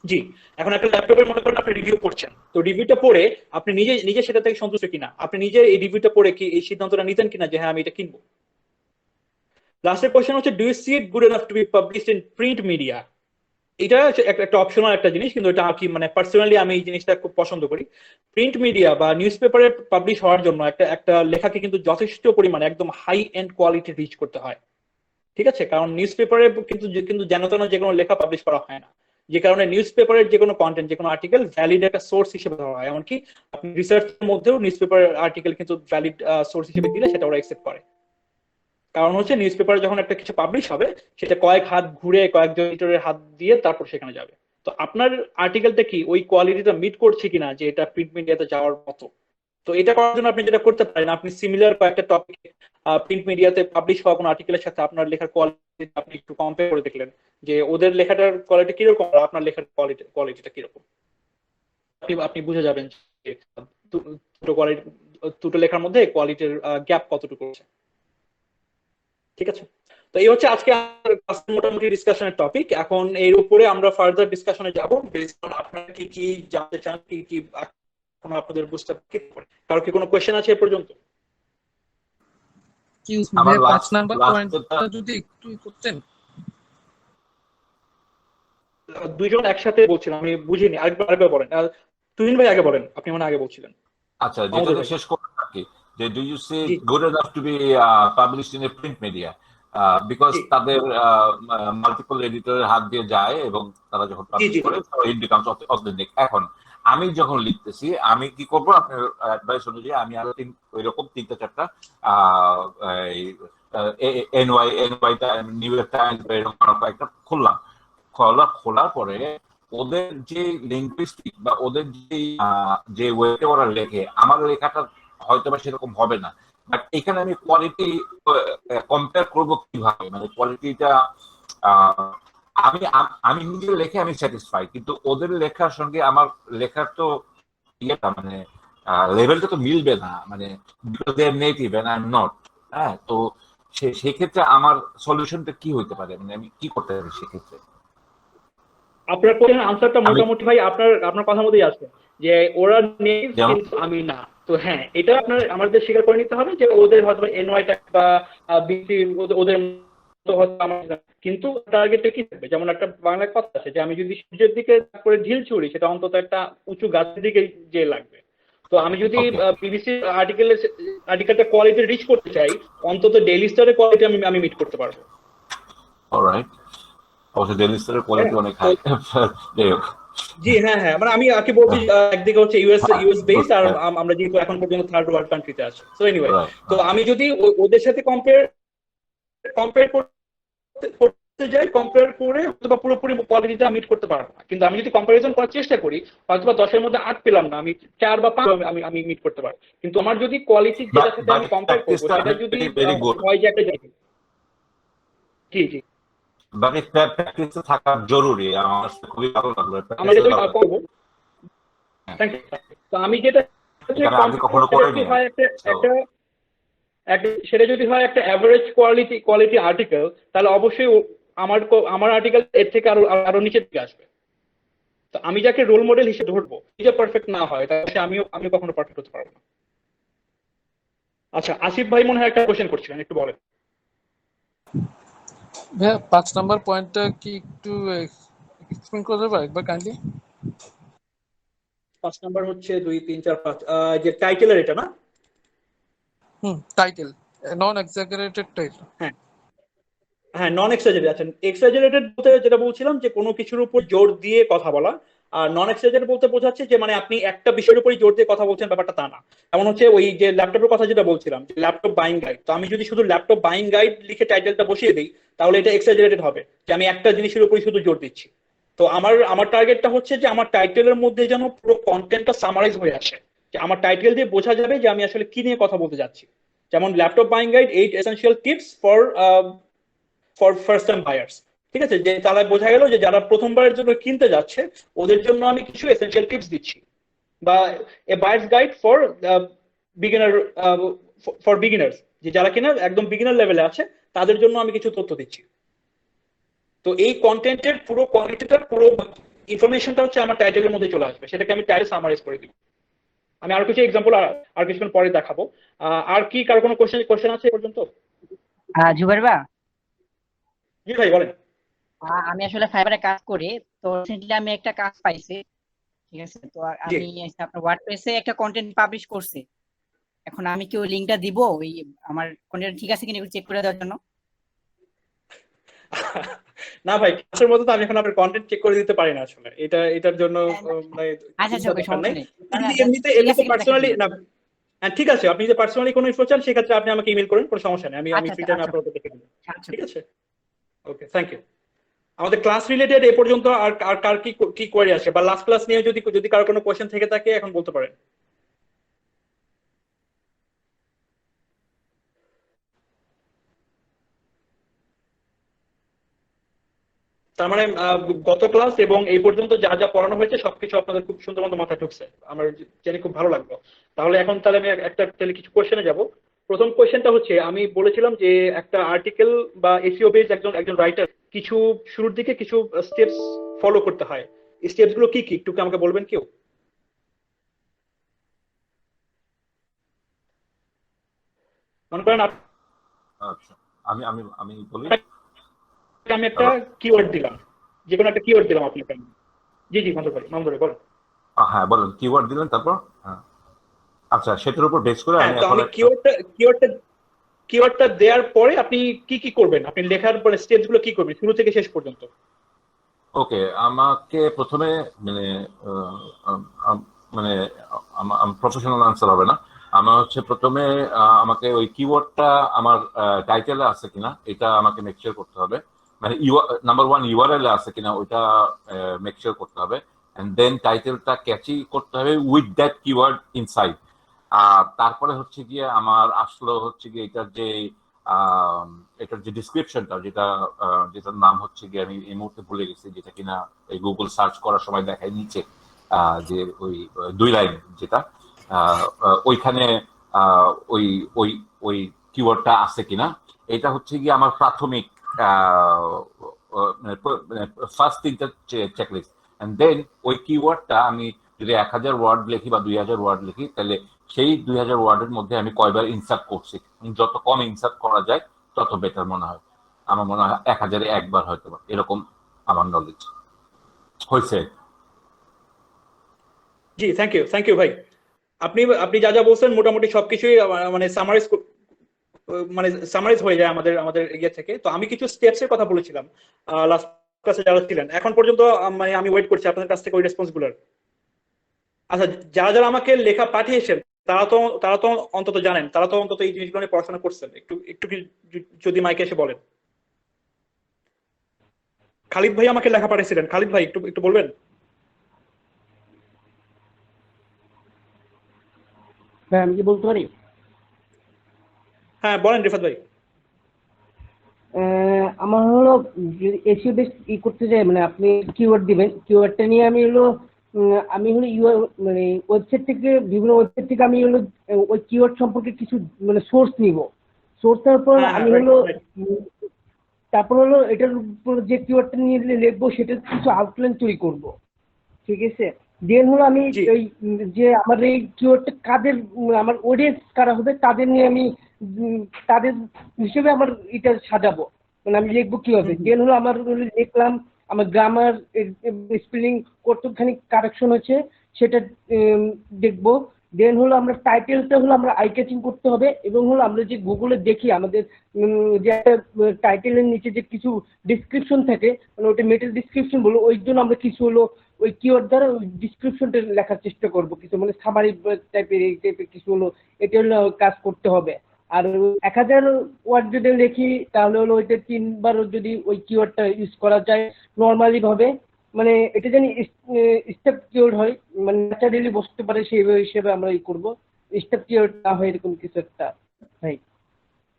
জি, এখন একটা ল্যাপটপের মনে করেন আপনি রিভিউ করছেন, তো রিভিউটা পড়ে আপনি নিজে সেটা থেকে সন্তুষ্ট কিনা, আপনি নিজে এই রিভিউটা পড়ে কি এই সিদ্ধান্তটা নিতেন কিনা যে হ্যাঁ আমি এটা কিনবো। লাস্টের কোশ্চেন হচ্ছে do you see it good enough to be published in print media. এটা একটা অপশনাল একটা জিনিস, কিন্তু এটা কি মানে পার্সোনালি আমি এই জিনিসটা খুব পছন্দ করি। প্রিন্ট মিডিয়া বা নিউজ পেপারে পাবলিশ হওয়ার জন্য একটা লেখাকে কিন্তু যথেষ্ট পরিমাণে একদম হাই এন্ড কোয়ালিটি রিচ করতে হয়। ঠিক আছে, কারণ নিউজ পেপারে কিন্তু যেন তেন যে কোনো লেখা পাবলিশ করা হয় না, যে কারণে নিউজ পেপারের যে কোনো কন্টেন্ট, যে কোনো আর্টিকেল ভ্যালিড একটা সোর্স হিসেবে ধরা হয়। এমনকি আপনি রিসার্চের মধ্যেও নিউজ পেপারের আর্টিকেল কিন্তু ভ্যালিড সোর্স হিসেবে দিলে সেটা ওরা অ্যাকসেপ্ট করে। কারণ হচ্ছে নিউজ পেপারে যখন একটা কিছু পাবলিশ হবে, সেটা কয়েক হাত ঘুরে কয়েকজন এডিটরের হাত দিয়ে তারপর সেখানে যাবে। তো আপনার আর্টিকেলটা কি ওই কোয়ালিটিটা মিট করছে কিনা যে এটা প্রিন্ট মিডিয়াতে যাওয়ার মতো। তো এটা করার জন্য আপনি যেটা করতে পারেন, আপনি সিমিলার কয়েকটা টপিক প্রিন্ট মিডিয়াতে পাবলিশ হওয়া কোনো আর্টিকেলের সাথে আপনার লেখার কোয়ালিটি আপনি একটু কম্পেয়ার করে দেখলেন যে ওদের লেখাটার কোয়ালিটি কিরকম আর আপনার লেখার কোয়ালিটিটা কিরকম। আপনি বুঝে যাবেন যে দুটো লেখার মধ্যে কোয়ালিটির গ্যাপ কতটুকু আছে। ঠিক আছে, তো এই হচ্ছে আজকে মোটামুটি ডিসকাশনের টপিক। এখন এর উপরে আমরা ফার্দার ডিসকাশনে যাব, আপনারা কি কি জানতে চান, কি কি এখন আপনাদের বুঝতে কারো কি কোনো কোয়েশ্চেন আছে এ পর্যন্ত?
আমার 5 নাম্বার পয়েন্টটা যদি একটু করতেন।
দুইজন একসাথে বলছিলাম, আমি বুঝিনি, আরেকবার বলেন। তুহিন ভাই আগে বলেন, আপনি মানে আগে বলছিলেন।
আচ্ছা,
আমাদের
যেটাতে
ভাই।
শেষ করলাম আর কি, যে do you say
G
good enough to be published in a print media, because
G
তাদের মাল্টিপল এডিটরের হাত দিয়ে যায় এবং তারা যখন
জি
পাবলিশ
জি
করে ইট বিকামস অথেন্টিক। এখন আমি যখন লিখতেছি আমি কি করব, আপনার অ্যাডভাইস অনুযায়ী আমি আরো ওইরকম 3-4টা এনওয়াইটা নিউ ইয়র্ক টাইমস বা এরকম আরো কয়েকটা খুললাম। খোলার পরে ওদের যে লিঙ্গুইস্টিক বা ওদের যে ওয়েতে ওরা লেখে, আমার লেখাটা হয়তো বা সেরকম হবে না, বাট এখানে আমি কোয়ালিটি কম্পেয়ার করবো কিভাবে, মানে কোয়ালিটিটা আমি আমি নিজের লেখে আমি স্যাটিসফাই, কিন্তু ওদের লেখার সঙ্গে আমার লেখার তো ইয়েটা মানে লেভেলটা তো মিলবে না, মানে because they are native and I am not. হ্যাঁ, তো সেক্ষেত্রে আমার সলিউশনটা কি হইতে পারে, মানে আমি কি করতে পারি সেক্ষেত্রে?
আপনার কোশ্চেনের আনসারটা
আমি
মোটামুটি ভাই আপনার আপনার কথার মধ্যেই আছে, যে ওরা নেই
যেমন
কিন্তু আমি না। তো হ্যাঁ, এটা আপনার আমাদের স্বীকার করে নিতে হবে যে ওদের হয়তো এনওয়াইটা বা বিসি ওদের মতো হয়তো আমার না। কিন্তু টার্গেটটা কি থাকবে? যেমন একটা বাংলায় কথা আছে যে আমি যদি সূর্যের দিকে করে ঢিল ছুড়ি, সেটা অন্তত একটা উঁচু গাছের দিকে যে লাগবে। তো আমি যদি
ওকে,
বিবিসি আর্টিকেলটা কোয়ালিটি রিচ করতে চাই, অন্তত ডেইলি স্টারের কোয়ালিটি আমি আমি মিট করতে পারবো।
অলরাইট। অবশ্যই ডেইলি স্টারের
তাই
কোয়ালিটি
না?
অনেক
তো
হাই। যাই হোক,
জি হ্যাঁ হ্যাঁ, মানে আমি আগে বলছি একদিকে হচ্ছে ইউএস বেস, আর
হ্যাঁ,
আমরা যেহেতু এখন পর্যন্ত থার্ড ওয়ার্ল্ড কান্ট্রিতে আছি। সো এনিওয়ে,
রাইট,
তো আমি যদি ওদের সাথে কম্পেয়ার কম্পেয়ার করতে যাই, কম্পেয়ার করে অথবা পুরোপুরি কোয়ালিটিটা মিট করতে পারবো না। কিন্তু আমি যদি কম্পারিজন করার চেষ্টা করি, হয়তো বা 10-এর মধ্যে 8 পেলাম না, আমি 4 বা 5 আমি আমি মিট করতে পারবো। কিন্তু আমার যদি কোয়ালিটি যেটার সাথে
বাট
আমি কম্পেয়ার করবো
প্র্যাকটিসটা
সেটা যদি
ভেরি গুড,
হয় যে একটা জায়গা। জি জি,
বাট প্র্যাকটিসটা থাকা জরুরি। আমার খুবই ভালো লাগলো,
আমরা
প্র্যাকটিসটা
যেটা
দরকার।
করবো।
হ্যাঁ,
থ্যাংক ইউ। তো আমি যেটা
এটা আমি আগে কখনো
সেটা
করিনি,
যদি হয় একটা
তো
একটা সেটা যদি হয় একটা অ্যাভারেজ কোয়ালিটি আর্টিকেল, তাহলে অবশ্যই আমার আর্টিকেল এর থেকে আরো আরো নিচের দিকে আসবে। তো আমি যাকে রোল মডেল হিসেবে ধরবো, যে পারফেক্ট না হয় তাহলে আমি কখনো পারফেক্ট হতে পারবো না। আচ্ছা, আসিফ ভাই মনে হয় একটা কোশ্চেন করছিলেন, একটু বলেন।
ভাইয়া 5 নাম্বার পয়েন্টটা কি একটু এক্সপ্লেন করে দেবো একবার কাইন্ডলি?
5 নাম্বার হচ্ছে 2, 3, 4, 5 যে টাইটেলের এটা না?
টাইটেল, নন এক্সাজারেটেড টাইটেল।
হ্যাঁ হ্যাঁ, নন এক্সাজারেটেড। আচ্ছা, এক্সাজারেটেড বলতে যেটা বলছিলাম যে কোনো কিছুর উপর জোর দিয়ে কথা বলা, আর নন এক্সাজারেটেড বলতে বোঝাচ্ছে যে মানে আপনি একটা বিষয়ের উপরই জোর দিয়ে কথা বলছেন, ব্যাপারটা তা না। এমন হচ্ছে ওই যে ল্যাপটপের কথা যেটা বলছিলাম, যে ল্যাপটপ বাইং গাইড, তো আমি যদি শুধু ল্যাপটপ বাইং গাইড লিখে টাইটেলটা বসিয়ে দিই, তাহলে এটা এক্সাজারেটেড হবে, যে আমি একটা জিনিসের উপরই শুধু জোর দিচ্ছি। তো আমার আমার টার্গেটটা হচ্ছে যে আমার টাইটেলের মধ্যে যেন পুরো কন্টেন্টটা সামারাইজ হয়ে আসে, যে আমার টাইটেল দিয়ে বোঝা যাবে যে আমি আসলে কি নিয়ে কথা বলতে যাচ্ছি। যেমন laptop buying guide 8 essential tips for first time buyers. ঠিক আছে, যে তারা বোঝা গেল যে যারা প্রথমবারের জন্য কিনতে যাচ্ছে, ওদের জন্য আমি কিছু এসেনশিয়াল টিপস দিচ্ছি। বা a buyer's guide beginner for beginners, যে যারা কিনা একদম বিগিনার লেভেলে আছে, তাদের জন্য আমি কিছু তথ্য দিচ্ছি। তো এই কন্টেন্টের পুরো কোয়ালিটিটা, পুরো ইনফরমেশনটা হচ্ছে আমার টাইটেলের মধ্যে চলে আসবে, সেটাকে আমি টাইটেল সামারাইজ করে দিব। আমি আরো কিছু এক্সাম্পল আর কিছুক্ষণ পরে দেখাবো। আর কি কারো কোনো কোশ্চেন আছে এ পর্যন্ত?
জুবাইর ভাই,
জি ভাই বলেন।
আমি আসলে ফাইবারে কাজ করি। তো রিসেন্টলি আমি একটা কাজ পাইছি, ঠিক আছে? তো
জি।
আমি আপনার ওয়ার্ডপ্রেসে একটা কন্টেন্ট পাবলিশ করছি। এখন আমি কি ওই লিংকটা দিব, ওই আমার কন্টেন্ট ঠিক আছে কিনা একটু চেক করে দেওয়ার জন্য?
না ভাই, ক্লাসের মধ্যে তো আমি এখন আপনার কন্টেন্ট চেক করে দিতে পারি না আসলে, এটার জন্য মানে
আচ্ছা আচ্ছা,
চিন্তার
ওকে,
দরকার
সমস্যা
নাই।
নেই।
আপনি যদি
just ঠিক আছে
এমনিতে
কিনা দেখে
পার্সোনালি
দিবেন।
না, হ্যাঁ ঠিক আছে, আপনি যদি পার্সোনালি কোনো ইনফো চান সেক্ষেত্রে আপনি আমাকে ইমেল করেন, কোনো সমস্যা নেই, আমি
আচ্ছা
ফ্রি
আচ্ছা
টাইমে
আচ্ছা,
আপনাকে দেখে দেবো।
আচ্ছা
ঠিক আছে, ওকে, থ্যাংক ইউ। আমাদের ক্লাস রিলেটেড এ পর্যন্ত আর আর কার কি কি কোয়েরি আছে, বা লাস্ট ক্লাস নিয়ে যদি যদি কারো কোনো কোশ্চেন থেকে থাকে এখন বলতে পারেন। তার মানে গত ক্লাস এবং এই পর্যন্ত যা যা পড়ানো হয়েছে সবকিছু আপনাদের খুব সুন্দর মতো মাথায় ঢুকছে, আমার জেনে খুব ভালো লাগলো। তাহলে আমি তাহলে কিছু কোশ্চেনে যাব। প্রথম কোশ্চেনটা হচ্ছে, আমি বলেছিলাম যে একটা আর্টিকেল বা এসইও বেস একজন একজন রাইটার কিছু শুরুর দিকে কিছু স্টেপস ফলো করতে হয়। এই স্টেপস গুলো কি কি একটু কি আমাকে বলবেন কেউ? মনে করেন
আচ্ছা, আমি আমি আমি বলি।
আমি একটা
হ্যালো,
কিওয়ার্ড দিলাম, যে কোনো একটা কিওয়ার্ড দিলাম আপনাকে। জি জি, মামুন ভাই বলেন।
হ্যাঁ বলেন, কিওয়ার্ড দিলেন তারপর? হ্যাঁ আচ্ছা, সেটার উপর বেস করে
হ্যাঁ,
আমি
তো
এখন
আমি
একটা
কিওয়ার্ডটা দেওয়ার পরে আপনি কি করবেন, আপনি লেখার পরে স্টেপস গুলো কি করবেন শুরু থেকে শেষ পর্যন্ত?
ওকে, আমাকে প্রথমে মানে মানে প্রফেশনাল আনসার হবে না, আমার হচ্ছে প্রথমে আমাকে ওই কিওয়ার্ডটা আমার টাইটেলে আছে কিনা এটা আমাকে মেক শিওর করতে হবে, মানে নাম্বার ওয়ান ইউআরএল আছে কিনা ওইটা মেক শিওর করতে হবে, এন্ড দেন টাইটেলটা ক্যাচি করতে হবে উইথ দ্যাট কিওয়ার্ড ইনসাইড। আর তারপরে হচ্ছে গিয়ে আমার আসলো হচ্ছে গিয়ে এটার যে ডিসক্রিপশনটা, যেটার নাম হচ্ছে গিয়ে আমি এই মুহূর্তে ভুলে গেছি, যেটা কিনা এই গুগল সার্চ করার সময় দেখায় নিচে, যে ওই 2 লাইন যেটা, ওইখানে ওই ওই ওই কিওয়ার্ডটা আছে কিনা, এটা হচ্ছে গিয়ে আমার প্রাথমিক ফার্স্ট তিনটা চেকলিস্ট। এন্ড দেন ওই কিওয়ার্ডটা আমি যদি 1000 ওয়ার্ড লিখি বা 2000 ওয়ার্ড লিখি, তাহলে সেই 2000 ওয়ার্ডের মধ্যে আমি কয়বার ইনসার্ট করছি, যত কম ইনসার্ট করা যায় তত বেটার মনে হয়। আমার মনে হয় 1000-এ একবার হয়তো বা, এরকম আমার নলেজ হয়েছে।
জি, থ্যাংক ইউ ভাই। আপনি যা যা বলছেন মোটামুটি সবকিছুই মানে সামারাইজ হয়ে যায় আমাদের ইয়ে থেকে। তো আমি কিছু স্টেপস এর কথা বলেছিলাম লাস্ট ক্লাসে যারা ছিলেন, এখন পর্যন্ত মানে আমি ওয়েট করছি আপনাদের কাছ থেকে ওই রেসপন্স গুলোর। আচ্ছা, যারা আমাকে লেখা পাঠিয়েছেন তারা তো অন্তত জানেন, তারা তো অন্তত এই জিনিসগুলো নিয়ে পড়াশোনা করছেন। একটু কি যদি মাইকে এসে বলেন। খালিদ ভাই আমাকে লেখা পাঠিয়েছিলেন, খালিদ ভাই একটু বলবেন?
হ্যাঁ, আমি কি বলতে পারি?
হ্যাঁ বলেন রিফাত ভাই।
আমার হলো যদি এসিও বেস করতে চাই, মানে আপনি কিওয়ার্ড দিবেন, কিওয়ার্ডটা নিয়ে আমি হলো মানে ওয়েবসাইট থেকে, বিভিন্ন ওয়েবসাইট থেকে আমি হলো ওই কিওয়ার্ড সম্পর্কে কিছু মানে সোর্স নিব। সোর্স নেওয়ার পর
হ্যাঁ,
আমি
right,
হলো
right.
তারপর হলো এটার উপর যে কিওয়ার্ডটা নিয়ে লিখবো সেটার কিছু আউটলাইন তৈরি করব, ঠিক আছে? দেন হলো আমি
জি।
এই যে আমার এই কিওয়ার্ডটা কাদের, আমার অডিয়েন্স কারা হবে তাদের নিয়ে আমি তাদের হিসেবে আমার এটা সাজাবো, মানে আমি লিখবো কি হবে। দেন হলো আমার লিখলাম, আমার গ্রামার স্পেলিং কতখানি কারেকশন হচ্ছে সেটা দেখবো। দেন হলো আমরা টাইটেলটা হলো আমরা আই ক্যাচিং করতে হবে, এবং হলো আমরা যে গুগলে দেখি আমাদের যে টাইটেলের নিচে যে কিছু ডিসক্রিপশন থাকে, মানে ওটা মেটেল ডিসক্রিপশন বলো, ওই জন্য আমরা কিছু হলো ওই কিওয়ার্ড দ্বারা ওই ডিসক্রিপশনটা লেখার চেষ্টা করবো, কিছু মানে সামারি টাইপের, এই টাইপের কিছু হলো এটা হলো কাজ করতে হবে। আর 1000 ওয়ার্ড যদি লিখি তাহলে হলো ওইটা 3 বার যদি ওই কিওয়ার্ডটা ইউজ করা যায় নর্মালি ভাবে, মানে এটা জানি স্টেপ কিওয়ার্ড হয়, মানে ন্যাচারালি বসতে পারে সেই হিসেবে আমরা করবো, স্টেপ কিওয়ার্ড না হয় এরকম কিছু একটা। ভাই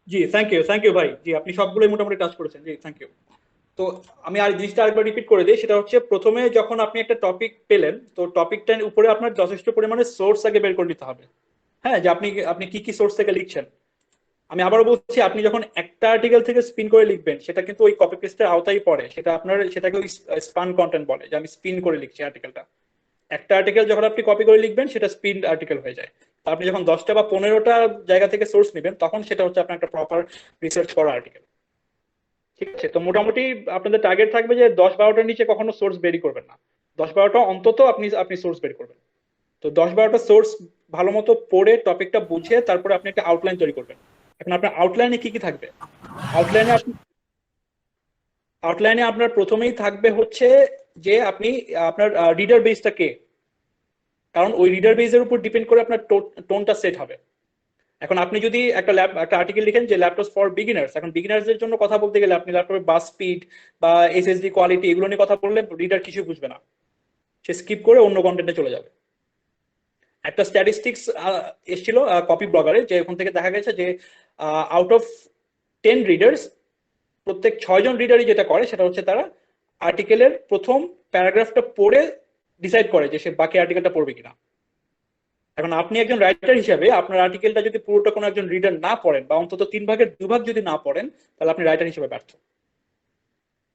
জি, থ্যাংক ইউ ভাই। জি, আপনি সবগুলোই মোটামুটি টাচ করেছেন। জি, থ্যাংক ইউ। তো আমি আর জিনিসটা আরেকবার রিপিট করে দিই, সেটা হচ্ছে প্রথমে যখন আপনি একটা টপিক পেলেন, তো টপিকটার উপরে আপনার যথেষ্ট পরিমাণে সোর্স আগে বের করে নিতে হবে। হ্যাঁ, যে আপনি কি সোর্স থেকে লিখছেন। আমি আবারও বলছি, আপনি যখন একটা আর্টিকেল থেকে স্পিন করে লিখবেন সেটা কিন্তু ওই কপি পেস্টের আওতায় পড়ে, সেটাকে স্পান কন্টেন্ট বলে, যে আমি স্পিন করে লিখছি আর্টিকেলটা। একটা আর্টিকেল যখন আপনি কপি করে লিখবেন সেটা স্পিন আর্টিকেল হয়ে যায়। আপনি যখন 10টা বা 15টা জায়গা থেকে সোর্স নেবেন তখন সেটা হচ্ছে আপনার একটা প্রপার রিসার্চ করা আর্টিকেল। ঠিক আছে, তো মোটামুটি আপনাদের টার্গেট থাকবে যে 10-12টার নিচে কখনো সোর্স বেরি করবেন না, 10-12টা অন্তত আপনি সোর্স বের করবেন। তো 10-12টা সোর্স ভালো মতো পড়ে টপিকটা বুঝে তারপরে আপনি একটা আউটলাইন তৈরি করবেন। এখন আপনার আউটলাইনে কি থাকবে? আউটলাইনে আপনার প্রথমেই থাকবে হচ্ছে যে আপনার রিডার বেসটা কে, কারণ ওই রিডার বেসের উপর ডিপেন্ড করে আপনার টোনটা সেট হবে। এখন আপনি যদি একটা আর্টিকেল লিখেন যে ল্যাপটপ ফর বিগিনার্স, এখন বিগিনার্সদের জন্য কথা বলতে গেলে আপনি ল্যাপটপের বাস স্পিড বা এসএসডি কোয়ালিটি এগুলো নিয়ে কথা বললে রিডার কিছু বুঝবে না, সে স্কিপ করে অন্য কন্টেন্টে চলে যাবে। একটা স্ট্যাটিস্টিক্স এসেছিল কপি ব্লগারে, যে ওখান থেকে দেখা গেছে যে আউট অফ 10 রিডার্স প্রত্যেক 6 জন রিডারই যেটা করে সেটা হচ্ছে তারা আর্টিকেলের প্রথম প্যারাগ্রাফটা পড়ে ডিসাইড করে যে সে বাকি আর্টিকেলটা পড়বে কিনা। এখন আপনি একজন রাইটার হিসেবে আপনার আর্টিকেলটা যদি পুরোটা কোনো একজন রিডার না পড়েন বা অন্তত 3 ভাগের 2 ভাগ যদি না পড়েন, তাহলে আপনি রাইটার হিসেবে ব্যর্থ।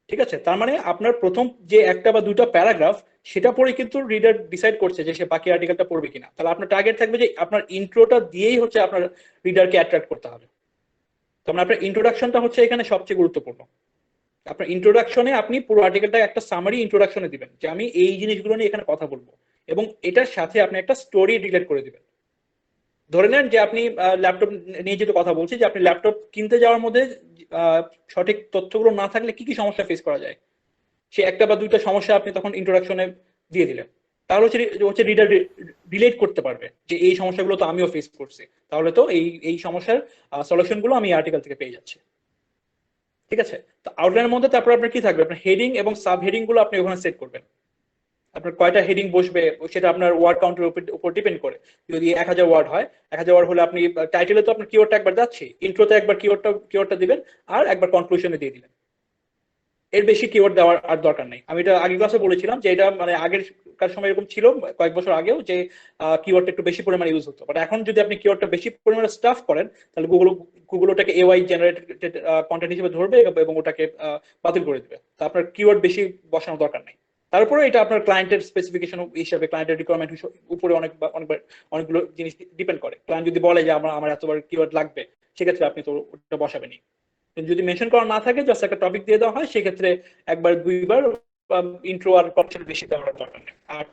ঠিক আছে, তার মানে আপনার প্রথম যে একটা বা দুটা প্যারাগ্রাফ সেটা পড়ে কিন্তু রিডার ডিসাইড করছে যে সে বাকি আর্টিকেলটা পড়বে কিনা। তাহলে আপনার টার্গেট থাকবে যে আপনার ইন্ট্রোটা দিয়েই হচ্ছে আপনার রিডারকে অ্যাট্রাক্ট করতে হবে। তো আপনার ইন্ট্রোডাকশনটা হচ্ছে এখানে সবচেয়ে গুরুত্বপূর্ণ। আপনার ইন্ট্রোডাকশনে আপনি পুরো আর্টিকেলটা একটা সামারি ইন্ট্রোডাকশনে দিবেন যে আমি এই জিনিসগুলো নিয়ে এখানে কথা বলবো, এবং এটার সাথে আপনি একটা স্টোরি রিলেট করে দিবেন। ধরে নেন যে আপনি ল্যাপটপ নিয়ে যেহেতু কথা বলছি, যে আপনি ল্যাপটপ কিনতে যাওয়ার মধ্যে সঠিক তথ্যগুলো না থাকলে কি কি সমস্যা ফেস করা যায়, সে একটা বা দুইটা সমস্যা আপনি তখন ইন্ট্রোডাকশনে দিয়ে দিলেন, তাহলে হচ্ছে রিডার রিলেট করতে পারবে যে এই সমস্যাগুলো তো আমিও ফেস করছি, তাহলে তো এই সমস্যার সলিউশন গুলো আমি আর্টিকেল থেকে পেয়ে যাচ্ছি। ঠিক আছে, তো আউটলাইনের মধ্যে তারপর আপনার কি থাকবে, আপনার হেডিং এবং সাব হেডিং গুলো আপনি ওখানে সেট করবেন। আপনার কয়টা হেডিং বসবে সেটা আপনার ওয়ার্ড কাউন্টের উপর ডিপেন্ড করে। যদি 1000 ওয়ার্ড হয়, 1000 ওয়ার্ড হলে আপনি টাইটেলে তো আপনার কিওয়ার্ডটা একবার যাচ্ছে, ইন্ট্রোতে একবার কিওয়ার্ডটা দিবেন আর একবার কনক্লুশনে দিয়ে দিবেন। এর বেশি কিওয়ার্ড দেওয়ার আর দরকার নেই। আমি এটা আগের ক্লাসে বলেছিলাম যে এটা মানে আগের সময় এরকম ছিল, কয়েক বছর আগেও, যে কিওয়ার্ডটা একটু বেশি পরিমাণে ইউজ হতো, বাট এখন যদি আপনি কিওয়ার্ডটা বেশি পরিমাণে স্টাফ করেন তাহলে গুগল ওটাকে এআই জেনারেটেড কন্টেন্ট হিসেবে ধরবে এবং ওটাকে বাতিল করে দিবে। তো আপনার কিওয়ার্ড বেশি বসানোর দরকার নেই। তারপরে এটা আপনার ক্লায়েন্টের স্পেসিফিকেশন হিসেবে, ক্লায়েন্টের রিকোয়ারমেন্ট উপরে অনেকগুলো জিনিস ডিপেন্ড করে। ক্লায়েন্ট যদি বলে যে আমার এতবার কিওয়ার্ড লাগবে, সেক্ষেত্রে আপনি তো ওটা বসাবেনই। যদি মেনশন করা না থাকে, জাস্ট একটা টপিক দিয়ে দেওয়া হয়, সেক্ষেত্রে একবার দুইবার ইন্ট্রো আর কনটেন্ট বেশি দেওয়ার দরকার নেই। আর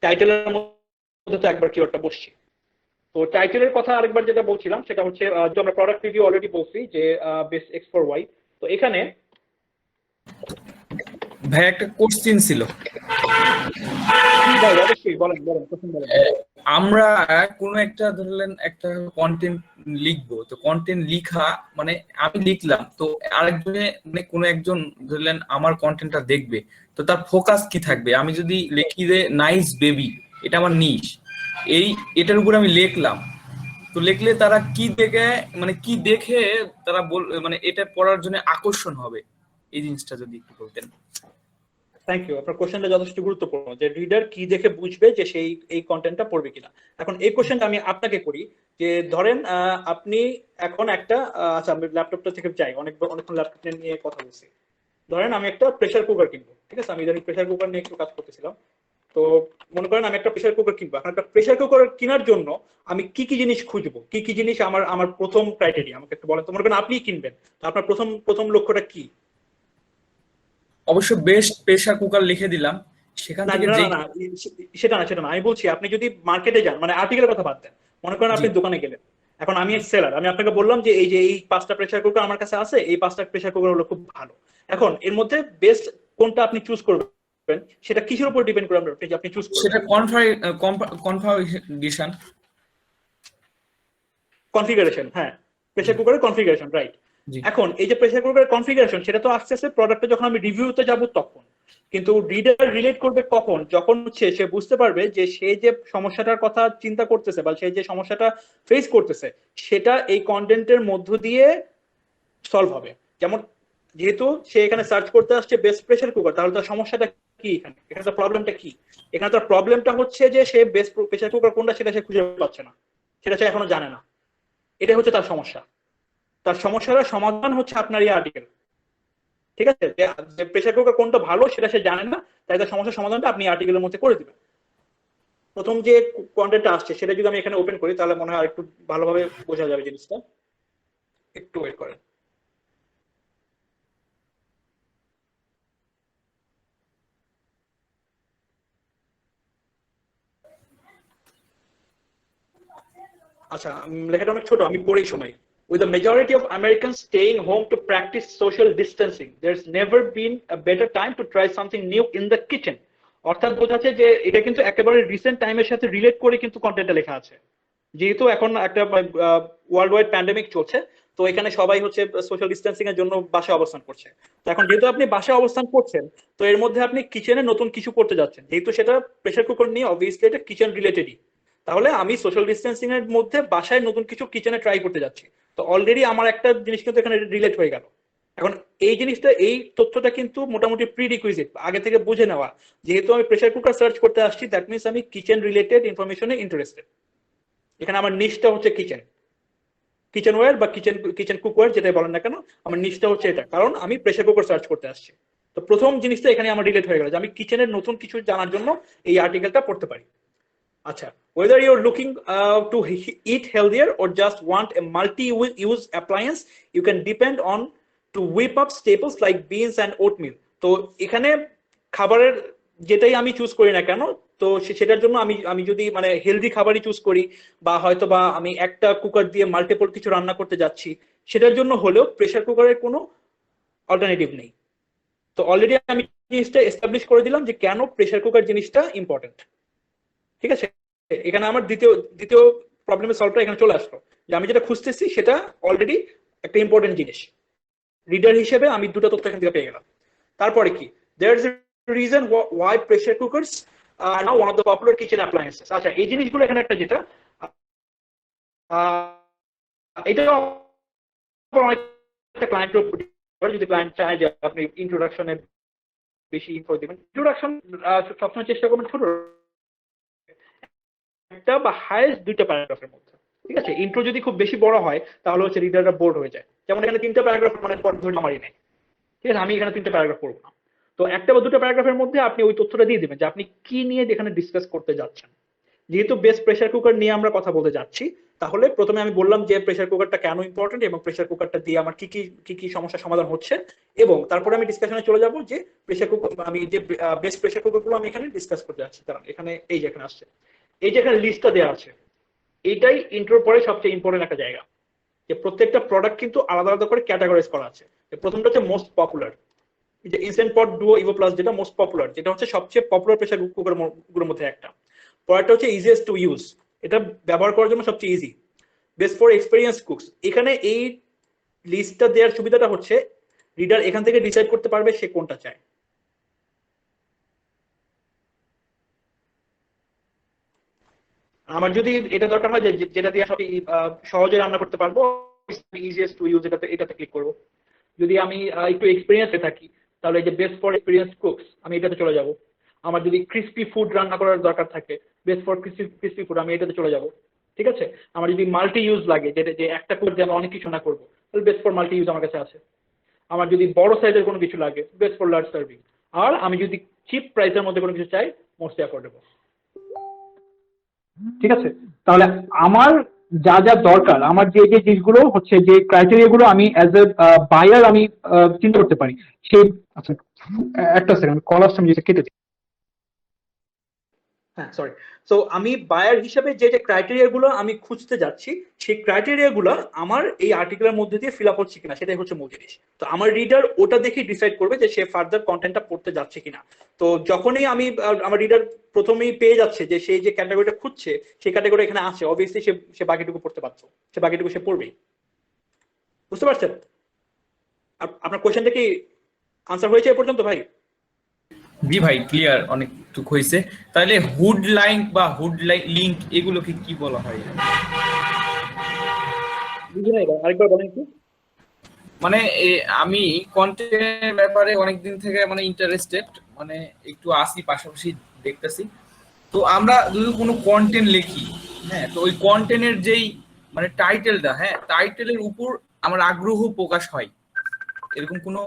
টাইটেলের মধ্যে তো একবার কিওয়ার্ডটা বসছি। তো টাইটেলের কথা আরেকবার যেটা বলছিলাম সেটা হচ্ছে, যে আমরা প্রোডাক্ট রিভিউ অলরেডি বলছি যে বেস এক্স ফর ওয়াই। তো এখানে
ভাই একটা কোশ্চেন ছিল।
অবশ্যই বলেন প্রশ্ন বলেন।
আমরা কোনো একটা ধরলেন একটা কন্টেন্ট লিখবো, তো কন্টেন্ট লিখা মানে আমি লিখলাম, তো আরেকজনে মানে কোনো একজন ধরলেন আমার কন্টেন্টটা দেখবে, তো তার ফোকাস কি থাকবে? আমি যদি লিখি যে নাইস বেবি, এটা আমার নিশ, এটার উপর আমি লিখলাম, তো লিখলে তারা কি দেখে, মানে কি দেখে তারা মানে এটা পড়ার জন্য আকর্ষণ হবে, এই জিনিসটা যদি একটু বলতেন।
থ্যাংক ইউ, আপনার কোশ্চেনটা যথেষ্ট গুরুত্বপূর্ণ, যে রিডার কি দেখে বুঝবে যে সেই এই কন্টেন্টটা পড়বে কিনা। এখন এই কোশ্চেনটা আমি আপনাকে করি, যে ধরেন আপনি এখন একটা আচ্ছা আমি ল্যাপটপটা থেকে যাই, অনেকক্ষণ ল্যাপটপ নিয়ে কথা বলছি। ধরেন আমি একটা প্রেসার কুকার কিনবো, ঠিক আছে, আমি ইদানিং প্রেসার কুকার নিয়ে একটু কাজ করতেছিলাম। তো মনে করেন আমি একটা প্রেসার কুকার কিনবো। এখন একটা প্রেসার কুকার কেনার জন্য আমি কি কি জিনিস খুঁজবো, কি কি জিনিস আমার প্রথম ক্রাইটেরিয়া, আমাকে একটু বলেন তো। মনে করেন আপনি কিনবেন, তো আপনার প্রথম লক্ষ্যটা কি?
অবশ্য বেস্ট প্রেসার কুকার লিখে দিলাম, সেখান থেকে
সেটা না, আমি বলছি আপনি যদি মার্কেটে যান, মানে আর্টিকেলের কথা বাদ দেন, মনে করেন আপনি দোকানে গেলেন, এখন আমি সেলার, আমি আপনাকে বললাম যে এই 5টা প্রেসার কুকার আমার কাছে আছে, এই 5টা প্রেসার কুকার হলো খুব ভালো। এখন এর মধ্যে বেস্ট কোনটা আপনি চুজ করবেন, সেটা কিসের উপর ডিপেন্ড করে আপনি চুজ করবেন?
সেটা কনফিগারেশন,
হ্যাঁ, প্রেসার কুকারের কনফিগারেশন, রাইট। এখন এই যে প্রেসার কুকারের কনফিগারেশন, সেটা তো আস্তে আস্তে প্রোডাক্টে যখন আমি রিভিউতে যাব তখন, কিন্তু রিডার রিলেট করবে কখন, যখন সে বুঝতে পারবে যে সে যে সমস্যাটার কথা চিন্তা করতেছে বা সে যে সমস্যাটা ফেস করতেছে সেটা এই কন্টেন্টের মধ্য দিয়ে সলভ হবে। যেমন যেহেতু সে এখানে সার্চ করতে আসছে বেস্ট প্রেসার কুকার, তাহলে তার সমস্যাটা কি, এখানে তার প্রবলেমটা কি? এখানে তার প্রবলেমটা হচ্ছে যে সে বেস্ট প্রেসার কুকার কোনটা সেটা সে খুঁজে পাচ্ছে না, সেটা সে এখনো জানে না। এটা হচ্ছে তার সমস্যা। তার সমস্যার সমাধান হচ্ছে আপনার এই আর্টিকেল। ঠিক আছে, যে প্রেসার কুকার কোনটা ভালো সেটা সে জানে না, তাই তার সমস্যার সমাধানটা আপনি আর্টিকেলের মধ্যে করে দিবেন। প্রথম যে কন্টেন্টটা আসছে সেটা যদি আমি এখানে ওপেন করি তাহলে মনে হয় আরেকটু ভালোভাবে বোঝা যাবে জিনিসটা। একটু ওয়েট করেন। আচ্ছা, লেখাটা অনেক ছোট, আমি পড়েই শোনাই। With the majority of Americans staying home to practice social distancing, there's never been a better time to try something new in the kitchen. অর্থাৎ বোঝাচ্ছে যে এটা কিন্তু একেবারে রিসেন্ট টাইমের সাথে রিলেট করে কিন্তু কন্টেন্টটা লেখা আছে। যেহেতু এখন একটা ওয়ার্ল্ড ওয়াইড প্যান্ডেমিক চলছে, তো এখানে সবাই হচ্ছে সোশ্যাল ডিস্টেন্সিং এর জন্য বাসায় অবস্থান করছে। তো এখন যেহেতু আপনি বাসায় অবস্থান করছেন, তো এর মধ্যে আপনি কিচেনে নতুন কিছু করতে যাচ্ছেন, যেহেতু সেটা প্রেসার কুকার নিয়ে, অবভিয়াসলি এটা কিচেন রিলেটেডই। তাহলে আমি সোশ্যাল ডিস্টেন্সিং এর মধ্যে বাসায় নতুন কিছু কিচেনে ট্রাই করতে যাচ্ছি, তো অলরেডি আমার একটা জিনিস কিন্তু এখানে রিলেট হয়ে গেল। এখন এই জিনিসটা, এই তথ্যটা কিন্তু মোটামুটি প্রি রিকুইজিট, আগে থেকে বুঝে নেওয়া। যেহেতু আমি প্রেসার কুকার সার্চ করতে আসছি, দ্যাট মিনস আমি কিচেন রিলেটেড ইনফরমেশনে ইন্টারেস্টেড। এখানে আমার নিশটা হচ্ছে কিচেনওয়্যার বা কিচেন কুকওয়্যার, যেটাই বলেন না কেন, আমার নিশটা হচ্ছে এটা, কারণ আমি প্রেসার কুকার সার্চ করতে আসছি। তো প্রথম জিনিসটা এখানে আমার রিলেট হয়ে গেল যে আমি কিচেনের নতুন কিছু জানার জন্য এই আর্টিকেলটা পড়তে পারি। আচ্ছা, whether you're looking to eat healthier or just want a multi-use appliance, you can depend on to whip up staples like beans and oatmeal. তো এখানে খাবারের যেটাই আমি চুজ করি না কেন, তো সেটার জন্য আমি যদি মানে হেলদি খাবারই চুজ করি, বা হয়তো বা আমি একটা কুকার দিয়ে মাল্টিপল কিছু রান্না করতে যাচ্ছি, সেটার জন্য হলেও প্রেসার কুকারের কোনো অল্টারনেটিভ নেই। তো অলরেডি আমি জিনিসটা এস্টাবলিশ করে দিলাম যে কেন প্রেসার কুকার জিনিসটা ইম্পর্টেন্ট। ঠিক আছে, এখানে আমার দ্বিতীয় দ্বিতীয় প্রবলেমের সলভটা এখানে চলে আসলো, যে আমি যেটা খুঁজতেছি সেটা অলরেডি একটা ইম্পর্টেন্ট জিনিস। রিডার হিসেবে আমি দুটো তথ্য এখান থেকে পেয়ে গেলাম। তারপরে কি, there is a reason why pressure cookers are now one of the popular kitchen appliances. আচ্ছা, এই জিনিসগুলো এখানে একটা যেটা এটা অনেকটা ক্লায়েন্টের উপর, যদি ক্লায়েন্ট চায় যে আপনি ইন্ট্রোডাকশনে বেশি ইনফো দিবেন, ইন্ট্রোডাকশন সবসময় চেষ্টা করবেন ছোট একটা বা হাইয়েস্ট দুইটা প্যারাগ্রাফের মধ্যে। ঠিক আছে, ইন্ট্রো যদি খুব বেশি বড় হয় তাহলে হচ্ছে রিডাররা বোর্ড হয়ে যায়। যেমন এখানে 3টা প্যারাগ্রাফ মানে পর ধরে আমারই নেই, ঠিক আছে, আমি এখানে 3টা প্যারাগ্রাফ পড়বো না। তো একটা বা দুটো প্যারাগ্রাফের মধ্যে আপনি ওই তথ্যটা দিয়ে দিবেন যে আপনি কি নিয়ে এখানে ডিসকাস করতে যাচ্ছেন। যেহেতু বেস্ট প্রেসার কুকার নিয়ে আমরা কথা বলতে যাচ্ছি, তাহলে প্রথমে আমি বললাম যে প্রেসার কুকারটা কেন ইম্পর্টেন্ট এবং প্রেসার কুকারটা দিয়ে আমার কি কি সমস্যার সমাধান হচ্ছে, এবং তারপরে আমি ডিসকাশনে চলে যাব যে প্রেসার কুকার আমি যে বেস্ট প্রেসার কুকারগুলো আমি এখানে ডিসকাস করতে যাচ্ছি। কারণ এখানে এই যে এখানে আসছে, এই যে এখানে লিস্টটা দেওয়া আছে, এইটাই ইন্ট্রোর পরে সবচেয়ে ইম্পর্টেন্ট একটা জায়গা, যে প্রত্যেকটা প্রোডাক্ট কিন্তু আলাদা আলাদা করে ক্যাটাগরাইজ করা আছে। প্রথমটা হচ্ছে মোস্ট পপুলার, যে ইনস্ট্যান্ট পট ডুও ইভো প্লাস, যেটা মোস্ট পপুলার, যেটা হচ্ছে সবচেয়ে পপুলার প্রেসার কুকার গুলোর মধ্যে একটা। পরেরটা হচ্ছে ইজিয়েস্ট টু ইউজ, এটা ব্যবহার করার জন্য সবচেয়ে easy. Best for experience cooks, এখানে এই লিস্টটা দেওয়ার সুবিধাটা হচ্ছে রিডার এখান থেকে ডিসাইড করতে পারবে সে কোনটা চায়। আমার যদি এটা দরকার হয় যে যেটা দিয়ে আমি সহজে রান্না করতে পারবো, ইজিয়েস্ট টু ইউজ এটাতে ক্লিক করবো। যদি আমি একটু এক্সপিরিয়েন্সে থাকি তাহলে এই যে বেস্ট ফর এক্সপিরিয়েন্স কুকস আমি এটাতে চলে যাব। আমার যদি ক্রিস্পি ফুড রান্না করার দরকার থাকে, বেস্ট ফর ক্রিস্পি ফুড, আমি এটাতে চলে যাব। ঠিক আছে, আমার যদি মাল্টি ইউজ লাগে, যেটা যে একটা কুকার দিয়ে আমি অনেক কিছু না করবো, তাহলে বেস্ট ফর মাল্টি ইউজ আমার কাছে আছে। আমার যদি বড় সাইজের কোনো কিছু লাগে, বেস্ট ফর লার্জ সার্ভিং। আর আমি যদি চিপ প্রাইসের মধ্যে কোনো কিছু চাই, মোস্টলি অ্যাফোর্ডেবল।
ঠিক আছে, তাহলে আমার যা যা দরকার, আমার যে যে জিনিসগুলো হচ্ছে, যে ক্রাইটেরিয়া গুলো আমি অ্যাজ এ বায়ার আমি চিন্তা করতে পারি সেই। আচ্ছা একটা সেকেন্ড, কল আসছে, আমি যেটা কেটে দিই।
হ্যাঁ সরি, সো আমি বায়ার হিসেবে যে যে ক্রাইটেরিয়া গুলো আমি খুঁজতে যাচ্ছি, সেই ক্রাইটেরিয়া গুলো আমার এই আর্টিকেলের মধ্যে দিয়ে ফিল আপ হচ্ছে কিনা, সেটাই হচ্ছে মূল জিনিস। তো আমার রিডার ওটা দেখে ডিসাইড করবে যে সে ফার্দার কন্টেন্টটা পড়তে যাচ্ছে কিনা। তো যখনই আমি আমার রিডার প্রথমেই পেয়ে যাচ্ছে যে সেই যে ক্যাটাগরিটা খুঁজছে সেই ক্যাটাগরি এখানে আছে, অবভিয়াসলি সে বাকিটুকু পড়তে পারছো, সে বাকিটুকু সে পড়বেই। বুঝতে পারছেন? আপনার কোয়েশ্চেনটা কি আনসার হয়েছে এ পর্যন্ত ভাই?
জি ভাই, ক্লিয়ার অনেকটুকু হয়েছে। তাহলে হুড লাইন বা হুড লিংক এগুলোকে কি বলা হয়?
বুঝি নাই, আরেকবার বলেন কি।
মানে আমি কন্টেন্টের ব্যাপারে অনেকদিন থেকে মানে ইন্টারেস্টেড, মানে একটু আসি, পাশাপাশি দেখতেছি। তো আমরা যদি কোনো কন্টেন্ট লিখি, হ্যাঁ, তো ওই কন্টেন্টের যেই মানে টাইটেলটা, হ্যাঁ, টাইটেলের উপর আমার আগ্রহ প্রকাশ হয়, এরকম কোনো?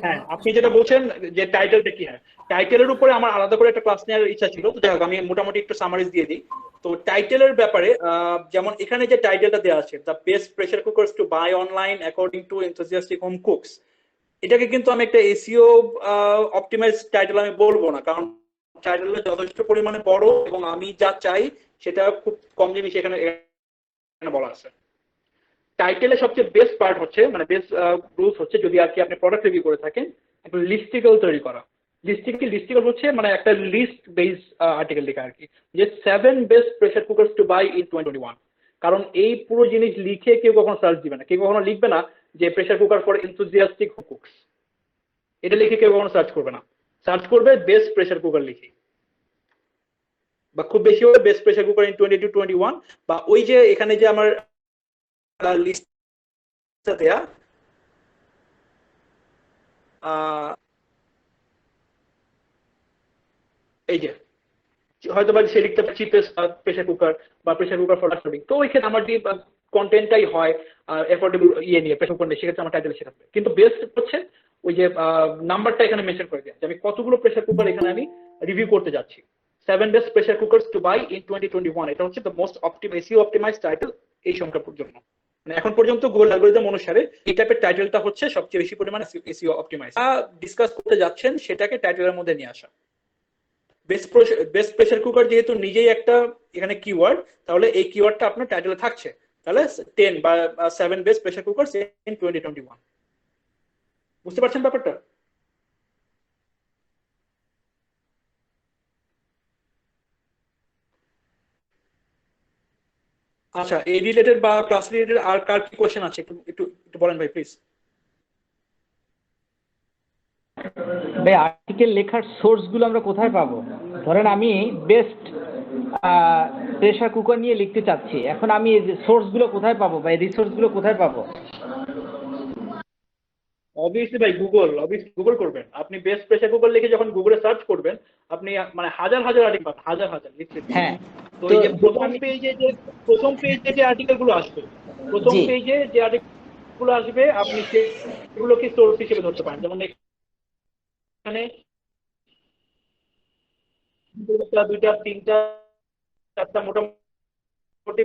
হ্যাঁ, আপনি যেটা বলছেন যে টাইটেলটা কি, হ্যাঁ, টাইটেলের উপরে আমার আলাদা করে একটা ক্লাস নেওয়ার ইচ্ছা ছিল। তো যাই হোক, আমি মোটামুটি একটু সামারিজ দিয়ে দিই। তো টাইটেলের ব্যাপারে যেমন এখানে যে টাইটেলটা দেওয়া আছে, the best pressure cookers to buy online according to enthusiastic home cooks, এটাকে কিন্তু আমি একটা এসইও অপটিমাইজ টাইটেল আমি বলবো না, কারণ টাইটেলটা যথেষ্ট পরিমাণে বড় এবং আমি যা চাই সেটা খুব কম জিনিস এখানে বলা আছে। টাইটেলের সবচেয়ে বেস্ট পার্ট হচ্ছে, মানে বেস্ট রুলস হচ্ছে, যদি আর কি আপনি প্রোডাক্ট রিভিউ করে থাকেন, একটা লিস্টিকল তৈরি করা। লিস্টিকল হচ্ছে মানে একটা লিস্ট বেস আর্টিকেল লেখা আর কি, যে 7 best pressure cookers to buy in 2021। কারণ এই পুরো জিনিস লিখে কেউ কখনো সার্চ দিবে না, কেউ কখনো লিখবে না যে pressure cooker for enthusiastic cooks, এটা লিখে কেউ কখনো সার্চ করবে না। সার্চ করবে বেস্ট প্রেসার কুকার লিখে, বা খুব বেশি হলে বেস্ট প্রেসার কুকার ইন 2021, বা ওই যে এখানে যে আমার লিস্টটা দেয়া, এই যে হয়তো বা সে লিখতে পারে চিপেস্ট প্রেসার কুকার বা প্রেসার কুকার ফর সার্ভিং। তো ওই ক্ষেত্রে আমার যে কন্টেন্টটাই হয় এফোর্ডেবল ইয়ে নিয়ে, প্রেসার কুকার নিয়ে, সেক্ষেত্রে আমার টাইটেল সেটা হবে। কিন্তু বেস্ট হচ্ছে ওই যে নাম্বারটা এখানে মেনশন করে দেওয়া, যে আমি কতগুলো প্রেসার কুকার এখানে আমি রিভিউ করতে যাচ্ছি। 7 best pressure cookers to buy in 2021, এটা হচ্ছে the most SEO optimized title এই সংখ্যার জন্য। মানে এখন পর্যন্ত গুগল অ্যালগরিদম অনুসারে এই টাইপের টাইটেলটা হচ্ছে সবচেয়ে বেশি পরিমাণে এসইও অপটিমাইজ। ডিসকাস করতে যাচ্ছেন সেটাকে টাইটেলের মধ্যে নিয়ে আসা। বেস্ট প্রেসার কুকার যেহেতু নিজেই একটা এখানে কিওয়ার্ড, তাহলে এই কিওয়ার্ডটা আপনার টাইটেলে থাকছে, তাহলে 10 বা 7 বেস্ট প্রেসার কুকার ইন 2021। বুঝতে পারছেন ব্যাপারটা? আচ্ছা, এই রিলেটেড বা ক্লাস রিলেটেড আর কার কি কোশ্চেন আছে একটু একটু একটু বলেন ভাই প্লিজ।
ভাই আর্টিকেল লেখার সোর্স গুলো আমরা কোথায় পাবো? ধরেন আমি বেস্ট প্রেসার কুকার নিয়ে লিখতে চাচ্ছি, এখন আমি এই সোর্স গুলো কোথায় পাবো বা এই রিসোর্স গুলো কোথায় পাবো?
অবভিয়াসলি ভাই গুগল করবেন। আপনি বেস্ট প্রেসার কুকার লিখে যখন গুগলে সার্চ করবেন, আপনি মানে হাজার হাজার আর্টিকেল পাবেন, হাজার লিটারেলি।
হ্যাঁ,
তো এই যে প্রথম পেজে যে আর্টিকেল গুলো আসবে, প্রথম
জি।
পেজে যে আর্টিকেল গুলো আসবে আপনি সেগুলোকে সোর্স হিসেবে ধরতে পারেন। যেমন এখানে একটা, দুইটা, তিনটা, চারটা, মোটামুটি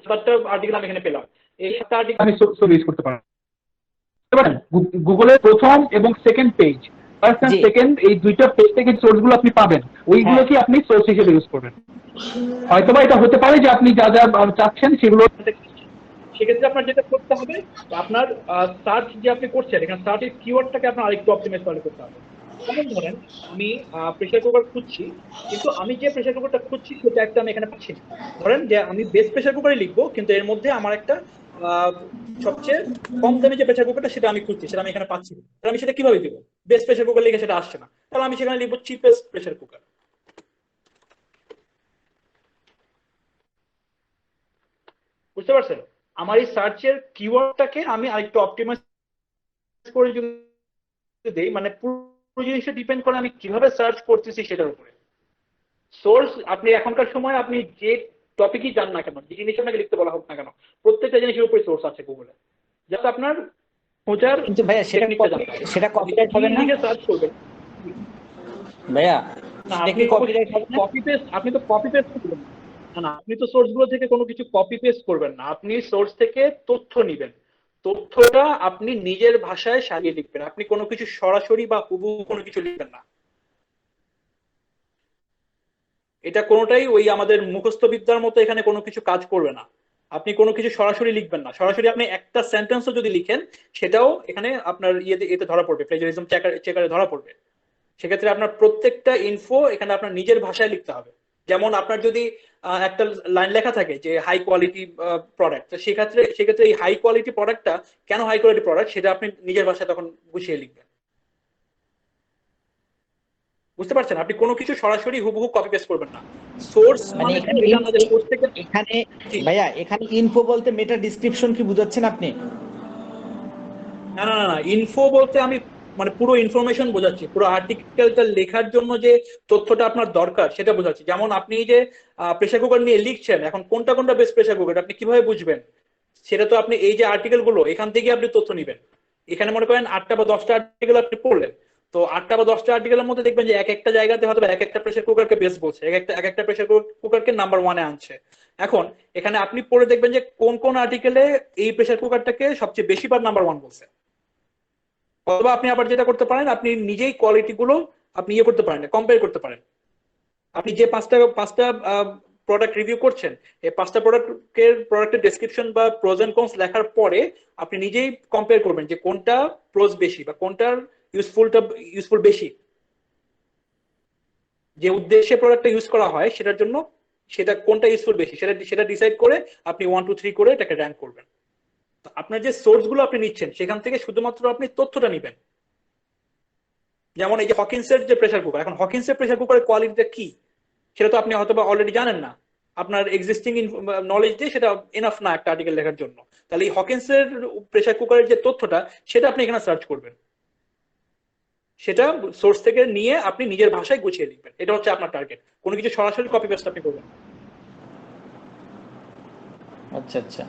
7টা আর্টিকেল আমি এখানে পেলাম। এই 7টা আর্টিকেল
আমি সোর্স ইউজ করতে পারেন। গুগলের প্রথম এবং second page, first and
G.
Second, এই দুইটা পেজ থেকে সোর্স গুলো আপনি পাবেন, ওইগুলোকে আপনি সোর্স হিসেবে ইউজ করবেন। হয়তোবা এটা হতে পারে যে আপনি যা যা চাচ্ছেন সেগুলো,
সেক্ষেত্রে আপনার যেটা করতে হবে, আপনার সার্চ যে আপনি করছেন, এখানে সার্চের কিওয়ার্ডটাকে আপনার আরেকটু অপটিমাইজ করতে হবে। যেমন ধরেন আমি প্রেসার কুকার খুঁজছি, কিন্তু আমি যে প্রেসার কুকারটা খুঁজছি সেটা একটা আমি এখানে পাচ্ছি না। ধরেন যে আমি বেস্ট প্রেসার কুকারই লিখবো, কিন্তু এর মধ্যে আমার একটা সবচেয়ে কম দামি যে প্রেসার কুকারটা সেটা আমি খুঁজছি, সেটা আমি এখানে পাচ্ছি না। তাহলে আমি সেটা কিভাবে দিব? বেস্ট প্রেসার কুকার লিখে সেটা আসছে না, তাহলে আমি সেখানে লিখবো চিপেস্ট প্রেসার কুকার। বুঝতে পারছেন? আমার এই সার্চের কিওয়ার্ডটাকে আমি আরেকটু অপটিমাইজ করে যদি দেই, মানে পুরো জিনিসটা ডিপেন্ড করে আমি কিভাবে সার্চ করতেছি সেটার উপরে। সোর্স আপনি এখনকার সময় আপনি যে টপিকই জান না কেন, যে জিনিস আপনাকে লিখতে বলা হোক না কেন, প্রত্যেকটা জিনিসের উপরে সোর্স আছে গুগলে, যাতে আপনার খোঁজার
কিন্তু ভাইয়া সেটা কপিরাইট হবে না
সার্চ করবেন।
ভাইয়া?
না,
সেটা কি কপিরাইট হবে না?
আপনি তো কপি পেস্ট করবেন না, আপনি তো সোর্স গুলো থেকে কোনো কিছু কপি পেস্ট করবেন না, আপনি সোর্স থেকে তথ্য নিবেন, তথ্যটা আপনি নিজের ভাষায় সাজিয়ে লিখবেন। আপনি কোনো কিছু সরাসরি বা হুবহু কোনো কিছু লিখবেন না। এটা কোনোটাই ওই আমাদের মুখস্থ বিদ্যার মতো এখানে কোনো কিছু কাজ করবে না। আপনি কোনো কিছু সরাসরি লিখবেন না, সরাসরি আপনি একটা সেন্টেন্সও যদি লিখেন সেটাও এখানে আপনার এতে ধরা পড়বে, প্লেজারিজম চেকারে ধরা পড়বে। সেক্ষেত্রে আপনার প্রত্যেকটা ইনফো এখানে আপনার নিজের ভাষায় লিখতে হবে। যেমন আপনার যদি একটা লাইন লেখা থাকে যে হাই কোয়ালিটি প্রোডাক্ট, তো সেক্ষেত্রে এই হাই কোয়ালিটি প্রোডাক্টটা কেন হাই কোয়ালিটি প্রোডাক্ট সেটা আপনি নিজের ভাষায় তখন গুছিয়ে লিখবেন। বুঝতে পারছেন? আপনি কোনো কিছু সরাসরি হুবহু কপি পেস্ট করবেন না। সোর্স
মানে এখানে ভাইয়া এখানে ইনফো বলতে মেটা ডেসক্রিপশন কি বুঝাচ্ছেন আপনি?
না, ইনফো বলতে আমি মানে পুরো ইনফরমেশন বোঝাচ্ছি, পুরো আর্টিকেলটা লেখার জন্য যে তথ্যটা আপনার দরকার সেটা বোঝাচ্ছি। যেমন আপনি যে প্রেসার কুকার নিয়ে লিখছেন, এখন কোনটা বেস্ট প্রেসার কুকার আপনি কিভাবে বুঝবেন? সেটা তো আপনি এই যে আর্টিকেল গুলো এখান থেকে আপনি তথ্য নিবেন। এখানে মনে করেন 8টা বা 10টা আর্টিকেল আপনি পড়লেন, তো 8টা বা 10টা আর্টিকেলের মধ্যে দেখবেন যে এক একটা জায়গাতে হয়তো এক একটা প্রেসার কুকারকে বেস্ট বলছে, এক একটা প্রেসার কুকারকে নাম্বার 1-এ আনছে। এখন এখানে আপনি পড়ে দেখবেন যে কোন আর্টিকেলে এই প্রেসার কুকারটাকে সবচেয়ে বেশিবার নাম্বার 1 বলছে। অথবা আপনি আবার যেটা করতে পারেন, আপনি নিজেই কোয়ালিটি গুলো আপনি করতে পারেন, কম্পেয়ার করতে পারেন। আপনি যে পাঁচটা প্রোডাক্ট রিভিউ করছেন, এই 5টা প্রোডাক্টের ডেসক্রিপশন বা প্রোজ এন্ড কনস লেখার পরে আপনি নিজেই কম্পেয়ার করবেন যে কোনটা প্রোজ বেশি বা কোনটার ইউজফুল বেশি। যে উদ্দেশ্যে প্রোডাক্টটা ইউজ করা হয় সেটার জন্য সেটা কোনটা ইউজফুল বেশি সেটা ডিসাইড করে আপনি 1 2 3 করে এটাকে র্যাঙ্ক করবেন। আপনার যে সোর্স গুলো আপনি নিচ্ছেন সেখান থেকে শুধুমাত্র আপনি তথ্যটা নিবেন। যেমন এই যে হকিন্সের যে প্রেসার কুকার, এখন হকিন্সের প্রেসার কুকারের কোয়ালিটিটা কি সেটা তো আপনি হয়তো অলরেডি জানেন না, আপনার এক্সিস্টিং নলেজ দিয়ে সেটা এনাফ না একটা আর্টিকেল লেখার জন্য। তাহলে এই হকিন্সের প্রেসার কুকারের যে তথ্যটা সেটা আপনি এখানে সার্চ করবেন, সেটা সোর্স থেকে নিয়ে আপনি নিজের ভাষায় গুছিয়ে লিখবেন। এটা হচ্ছে আপনার টার্গেট, কোনো কিছু সরাসরি কপি পেস্ট আপনি করবেন।
আচ্ছা,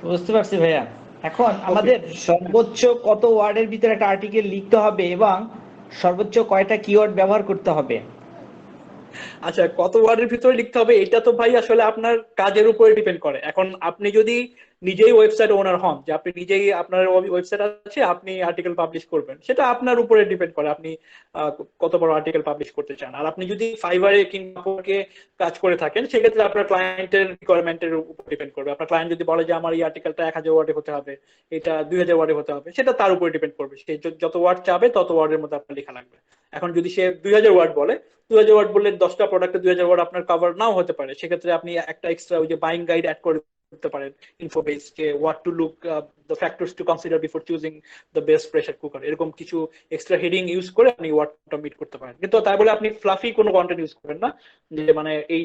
বুঝতে পারছি ভাইয়া। এখন আমাদের সর্বোচ্চ কত ওয়ার্ডের ভিতরে একটা আর্টিকেল লিখতে হবে এবং সর্বোচ্চ কয়টা কিওয়ার্ড ব্যবহার করতে হবে?
আচ্ছা, কত ওয়ার্ডের ভিতরে লিখতে হবে এটা তো ভাই আসলে আপনার কাজের উপরে ডিপেন্ড করে। এখন আপনি যদি নিজেই ওয়েবসাইট ওনার হন, যে আপনি নিজেই আপনার ওয়েবসাইট আছে, আপনি আর্টিকেল পাবলিশ করবেন, সেটা আপনার উপরে ডিপেন্ড করে আপনি কত বড় আর্টিকেল পাবলিশ করতে চান। আর আপনি যদি ফাইবারে কিংবা আপওয়ার্কে কাজ করে থাকেন, সেক্ষেত্রে আপনার ক্লায়েন্টের রিকোয়ারমেন্টের উপর ডিপেন্ড করবে। আপনার ক্লায়েন্ট যদি বলে যে আমার এই আর্টিকেলটা 1000 ওয়ার্ডে হতে হবে, এটা 2000 ওয়ার্ডে হতে হবে, সেটা তার উপরে ডিপেন্ড করবে। সে যত ওয়ার্ড চাবে তত ওয়ার্ডের মধ্যে আপনার লেখা লাগবে। এখন যদি সে 2000 ওয়ার্ড বলে, 2000 ওয়ার্ড বললে 10টা প্রোডাক্টে 2000 ওয়ার্ড আপনার কভার নাও হতে পারে, সেক্ষেত্রে আপনি একটা এক্সট্রা ওই যে বাইং গাইড অ্যাড করতে পারেন, ইনফো বেস, যে what to look, the factors two consider before choosing the best pressure cooker, এরকম কিছু এক্সট্রা হেডিং ইউজ করে আপনি ওয়ার্ডটা মিট করতে পারেন। কিন্তু তাই বলে আপনি ফ্লাফি কোনো কন্টেন্ট ইউজ করবেন না, যে মানে এই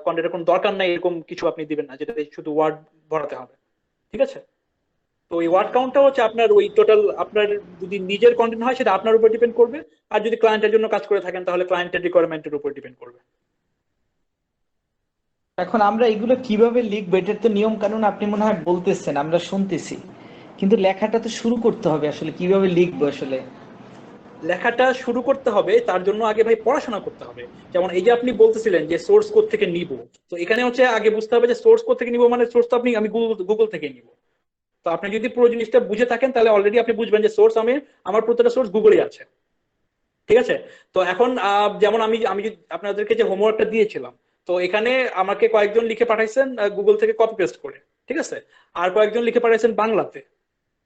কন্টেন্টের কোনো দরকার নাই এরকম কিছু আপনি দিবেন না, যেটা শুধু ওয়ার্ড ভরাতে হবে। ঠিক আছে? তো এই ওয়ার্ড কাউন্টটা হচ্ছে আপনার ওই টোটাল, আপনার যদি নিজের কন্টেন্ট হয় সেটা আপনার উপর ডিপেন্ড করবে, আর যদি ক্লায়েন্টের জন্য কাজ করে থাকেন তাহলে ক্লায়েন্টের রিকোয়ারমেন্টের উপর ডিপেন্ড করবে।
এখন আমরা এগুলো কিভাবে লিখবো, এটার তো নিয়ম কানুন আপনি মনে হয় বলতেছেন, আমরা শুনতেছি, কিন্তু লেখাটা তো শুরু করতে হবে। আসলে কিভাবে লিখবো আসলে?
লেখাটা শুরু করতে হবে, তার জন্য আগে ভাই পড়াশোনা করতে হবে। যেমন এই যে আপনি বলতেছিলেন যে সোর্স কোড থেকে নিব, তো এখানে হচ্ছে আগে বুঝতে হবে যে সোর্স কোড থেকে নিব মানে সোর্স তো আমি গুগল থেকে নিব। তো আপনি যদি পুরো জিনিসটা বুঝে থাকেন তাহলে অলরেডি আপনি বুঝবেন যে সোর্স আমার প্রত্যেকটা সোর্স গুগলই আছে। ঠিক আছে? তো এখন যেমন আমি আমি আপনাদেরকে যে হোমওয়ার্কটা দিয়েছিলাম, তো এখানে আমাকে কয়েকজন লিখে পাঠাইছেন গুগল থেকে কপি পেস্ট করে, ঠিক আছে, আর কয়েকজন লিখে পাঠাইছেন বাংলাতে।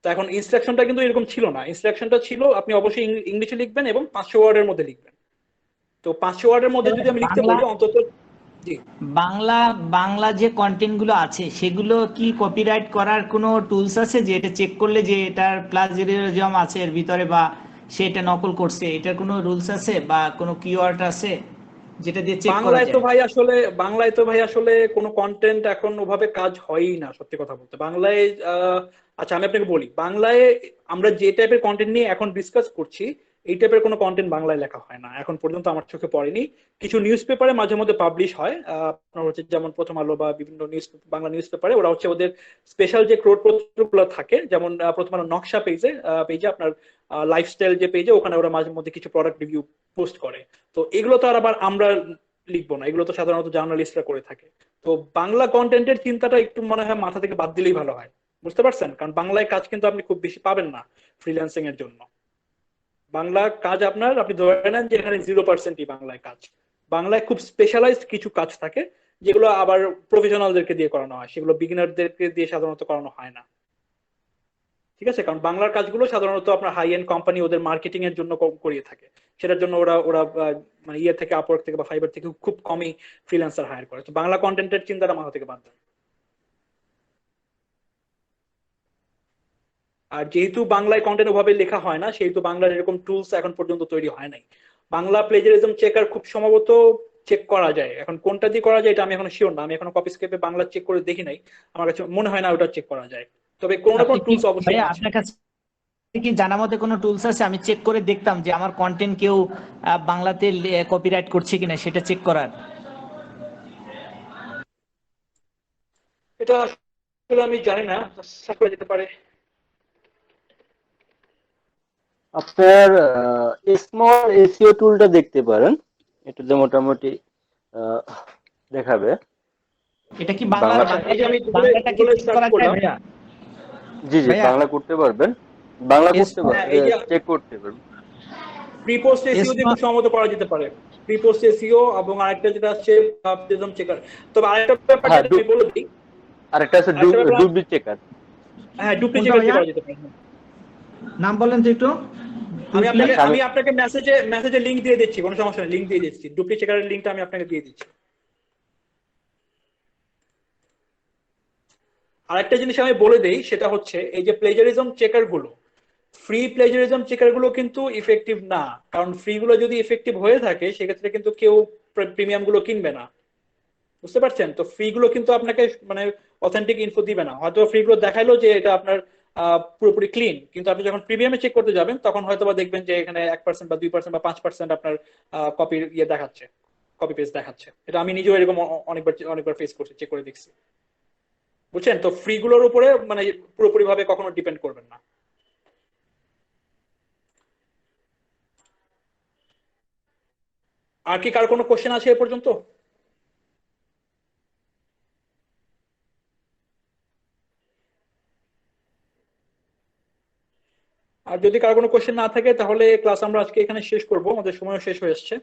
তো এখন ইনস্ট্রাকশনটা কিন্তু এরকম ছিল না, ইনস্ট্রাকশনটা ছিল আপনি অবশ্যই ইংলিশে লিখবেন এবং 500 ওয়ার্ডের মধ্যে লিখবেন। তো 500 ওয়ার্ডের মধ্যে যদি আমি লিখতে বলি অন্তত, জি
বাংলা বাংলা যে কন্টেন্ট গুলো আছে সেগুলো কি কপিরাইট করার কোনো টুলস আছে, যে এটা চেক করলে যে এটার প্লাজিয়ারিজম আছে এর ভিতরে, বা সেটা নকল করছে, এটার কোনো রুলস আছে বা কোনো কিওয়ার্ড আছে যেটা দিয়ে চেক করা
বাংলায় তো
যায়?
বাংলায় তো ভাই আসলে কোনো কন্টেন্ট এখন ওভাবে কাজ হয়ই না, সত্যি কথা বলতে। বাংলায় আচ্ছা আমি আপনাকে বলি, বাংলায় আমরা যে টাইপের কন্টেন্ট নিয়ে এখন ডিসকাস করছি, এই টাইপের কোনো কন্টেন্ট বাংলায় লেখা হয় না এখন পর্যন্ত, আমার চোখে পড়েনি। কিছু নিউজ পেপারে মাঝে মধ্যে পাবলিশ হয়, আপনার হচ্ছে যেমন প্রথম আলো বা বিভিন্ন বাংলা নিউজ পেপারে, ওরা হচ্ছে ওদের স্পেশাল যে ক্রোডপত্রগুলো থাকে, যেমন প্রথম আলো নকশা পেজে আপনার লাইফস্টাইল যে পেজে, ওখানে ওরা মাঝে মধ্যে কিছু প্রোডাক্ট রিভিউ পোস্ট করে। তো এগুলো তো আর আবার আমরা লিখবো না, এগুলো তো সাধারণত জার্নালিস্টরা করে থাকে। তো বাংলা কন্টেন্টের চিন্তাটা একটু মনে হয় মাথা থেকে বাদ দিলেই ভালো হয়, বুঝতে পারছেন? কারণ বাংলায় কাজ কিন্তু আপনি খুব বেশি পাবেন না ফ্রিল্যান্সিং এর জন্য। বাংলা কাজ আপনি ধরে নেন যে এখানে 0%ই বাংলায় কাজ। বাংলায় খুব স্পেশালাইজড কিছু কাজ থাকে যেগুলো আবার প্রফেশনালদেরকে দিয়ে করানো হয়, সেগুলো বিগিনারদেরকে দিয়ে সাধারণত করানো হয় না। ঠিক আছে? কারণ বাংলার কাজগুলো সাধারণত আপনার হাই এন্ড কোম্পানি ওদের মার্কেটিং এর জন্য করিয়ে থাকে, সেটার জন্য ওরা ওরা মানে ইয়ে থেকে, আপওয়ার্ক থেকে বা ফাইবার থেকে খুব কমই ফ্রিল্যান্সার হায়ার করে। তো বাংলা কন্টেন্টের চিন্তাটা মাথা থেকে বাদ দেন। আর যেহেতু বাংলায় কন্টেন্ট ওভাবে লেখা হয় না, সেহেতু বাংলার এরকম টুলস এখন পর্যন্ত তৈরি হয় নাই। বাংলা প্লেজারিজম চেকার খুব সম্ভবত চেক করা যায়, এখন কোনটা দিয়ে করা যায় এটা আমি এখনো শিওর না, আমি এখনো কপিস্কেপে বাংলা চেক করে দেখি নাই, আমার কাছে মনে হয় না ওটা চেক করা যায়, তবে কোনো না কোনো টুলস অবশ্যই আছে।
আপনার কাছে কি জানা মতে কোনো টুলস আছে আমি চেক করে দেখতাম যে আমার কন্টেন্ট কেউ বাংলাতে কপিরাইট করছে কিনা, সেটা চেক করার?
এটা আসলে আমি জানি না, সার্চ করা যেতে পারে।
আপনার স্মল এসইও টুলটা দেখতে পারেন, এটাতে মোটামুটি দেখাবে।
এটা কি বাংলা?
এই যে আমি
বাংলাটা কি
গুগলে
চেক
সার্চ
করা যায়
করলাম,
ভাইয়া?
জি জি
ভাইয়া,
বাংলা করতে পারবেন, বাংলা করতে পারবেন,
এই যে
চেক করতে পারবেন।
প্রি পোস্ট এসইও দিয়ে খুব সম্ভবত করা যেতে পারে, প্রি পোস্ট এসইও, এবং আরেকটা যেটা আছে প্লেজারিজম চেকার। তবে আরেকটা ব্যাপার
হ্যাঁ,
যেটা আমি বলে দিই,
আরেকটা আছে ডুবলি চেকার।
হ্যাঁ ডুপ্লি চেকার দিয়ে করা যেতে পারে।
নাম বলেন তো একটু।
আমি আপনাকে মেসেজে লিংক দিয়ে দিচ্ছি, কোনো সমস্যা নেই, লিংক দিয়ে দিচ্ছি, ডুপ্লি চেকারের লিংকটা আমি আপনাকে দিয়ে দিচ্ছি। আরেকটা জিনিস আমি বলে দেই, সেটা হচ্ছে এই যে প্লেজারিজম চেকার গুলো, ফ্রি প্লেজারিজম চেকার গুলো কিন্তু ইফেক্টিভ না, কারণ ফ্রি গুলো যদি ইফেক্টিভ হয়ে থাকে সেক্ষেত্রে কিন্তু কেউ প্রিমিয়াম গুলো কিনবে না, বুঝতে পারছেন? তো ফ্রি গুলো কিন্তু আপনাকে মানে অথেন্টিক ইনফো দিবে না, হয়তো ফ্রি গুলো দেখাইলো যে এটা আপনার পুরোপুরি ক্লিন, কিন্তু আপনি যখন প্রিমিয়ামে চেক করতে যাবেন তখন হয়তো বা দেখবেন যে এখানে 1% বা 2% বা 5% আপনার কপির ইয়ে দেখাচ্ছে, কপি পেস্ট দেখাচ্ছে। এটা আমি নিজেও এরকম অনেকবার ফেস করছি, চেক করে দেখছি, বুঝছেন? তো ফ্রি গুলোর উপরে মানে পুরোপুরি ভাবে কখনো ডিপেন্ড করবেন না। আর কি কার কোনো কোশ্চেন আছে এ পর্যন্ত? আর যদি কার কোনো কোশ্চেন না থাকে তাহলে ক্লাস আমরা আজকে এখানে শেষ করব, আমাদের সময়ও শেষ হয়ে এসছে।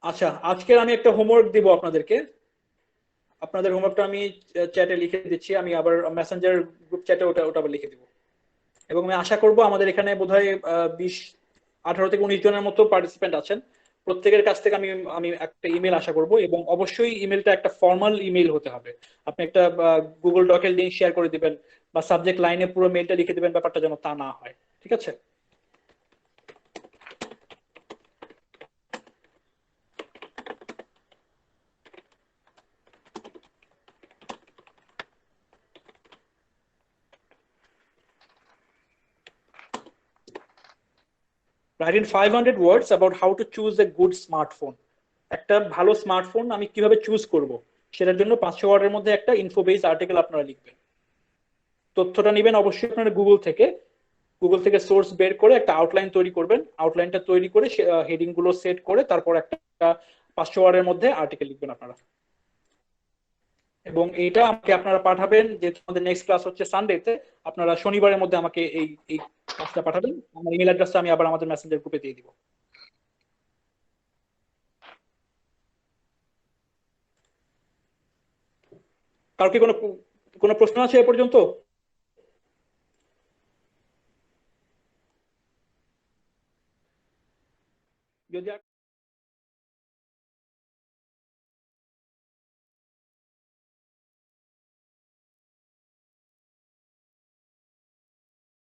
আচ্ছা, আজকের আমি একটা হোমওয়ার্ক দিব আপনাদেরকে। আপনাদের হোমওয়ার্কটা আমি চ্যাটে লিখে দিচ্ছি, আমি আবার মেসেঞ্জার গ্রুপ চ্যাটে ওটা ওটা আবার লিখে দিব। এবং আমি আশা করব আমাদের এখানে বোধহয় 18 থেকে 19 জনের মতো পার্টিসিপেন্ট আছেন। প্রত্যেকের কাছ থেকে আমি আমি একটা ইমেল আশা করব, এবং অবশ্যই ইমেলটা একটা ফর্মাল ইমেল হতে হবে। আপনি একটা গুগল ডকের লিংক শেয়ার করে দিবেন বা সাবজেক্ট লাইনে পুরো মেলটা লিখে দিবেন, ব্যাপারটা যেন তা না হয়। ঠিক আছে? Write in 500 words about how to choose a good smartphone. একটা ভালো স্মার্টফোন আমি কিভাবে চুজ করব সেটার জন্য 500 ওয়ার্ডের মধ্যে একটা ইনফো বেস আর্টিকেল আপনারা লিখবেন। তথ্যটা নেবেন অবশ্যই আপনারা গুগল থেকে সোর্স বের করে একটা আউটলাইন তৈরি করবেন। আউটলাইনটা তৈরি করে হেডিং গুলো সেট করে তারপর একটা 500 ওয়ার্ডের মধ্যে আর্টিকেল লিখবেন আপনারা। এবং এইটা আমাকে আপনারা পাঠাবেন, যেহেতু আমাদের নেক্সট ক্লাস হচ্ছে সানডেতে, আপনারা শনিবারের মধ্যে আমাকে এই কাজটা পাঠাবেন। আমার ইমেল অ্যাড্রেসটা আমি আবার আমাদের মেসেঞ্জার গ্রুপে দিয়ে দিব। কারো কি কোনো প্রশ্ন আছে এ পর্যন্ত? যদি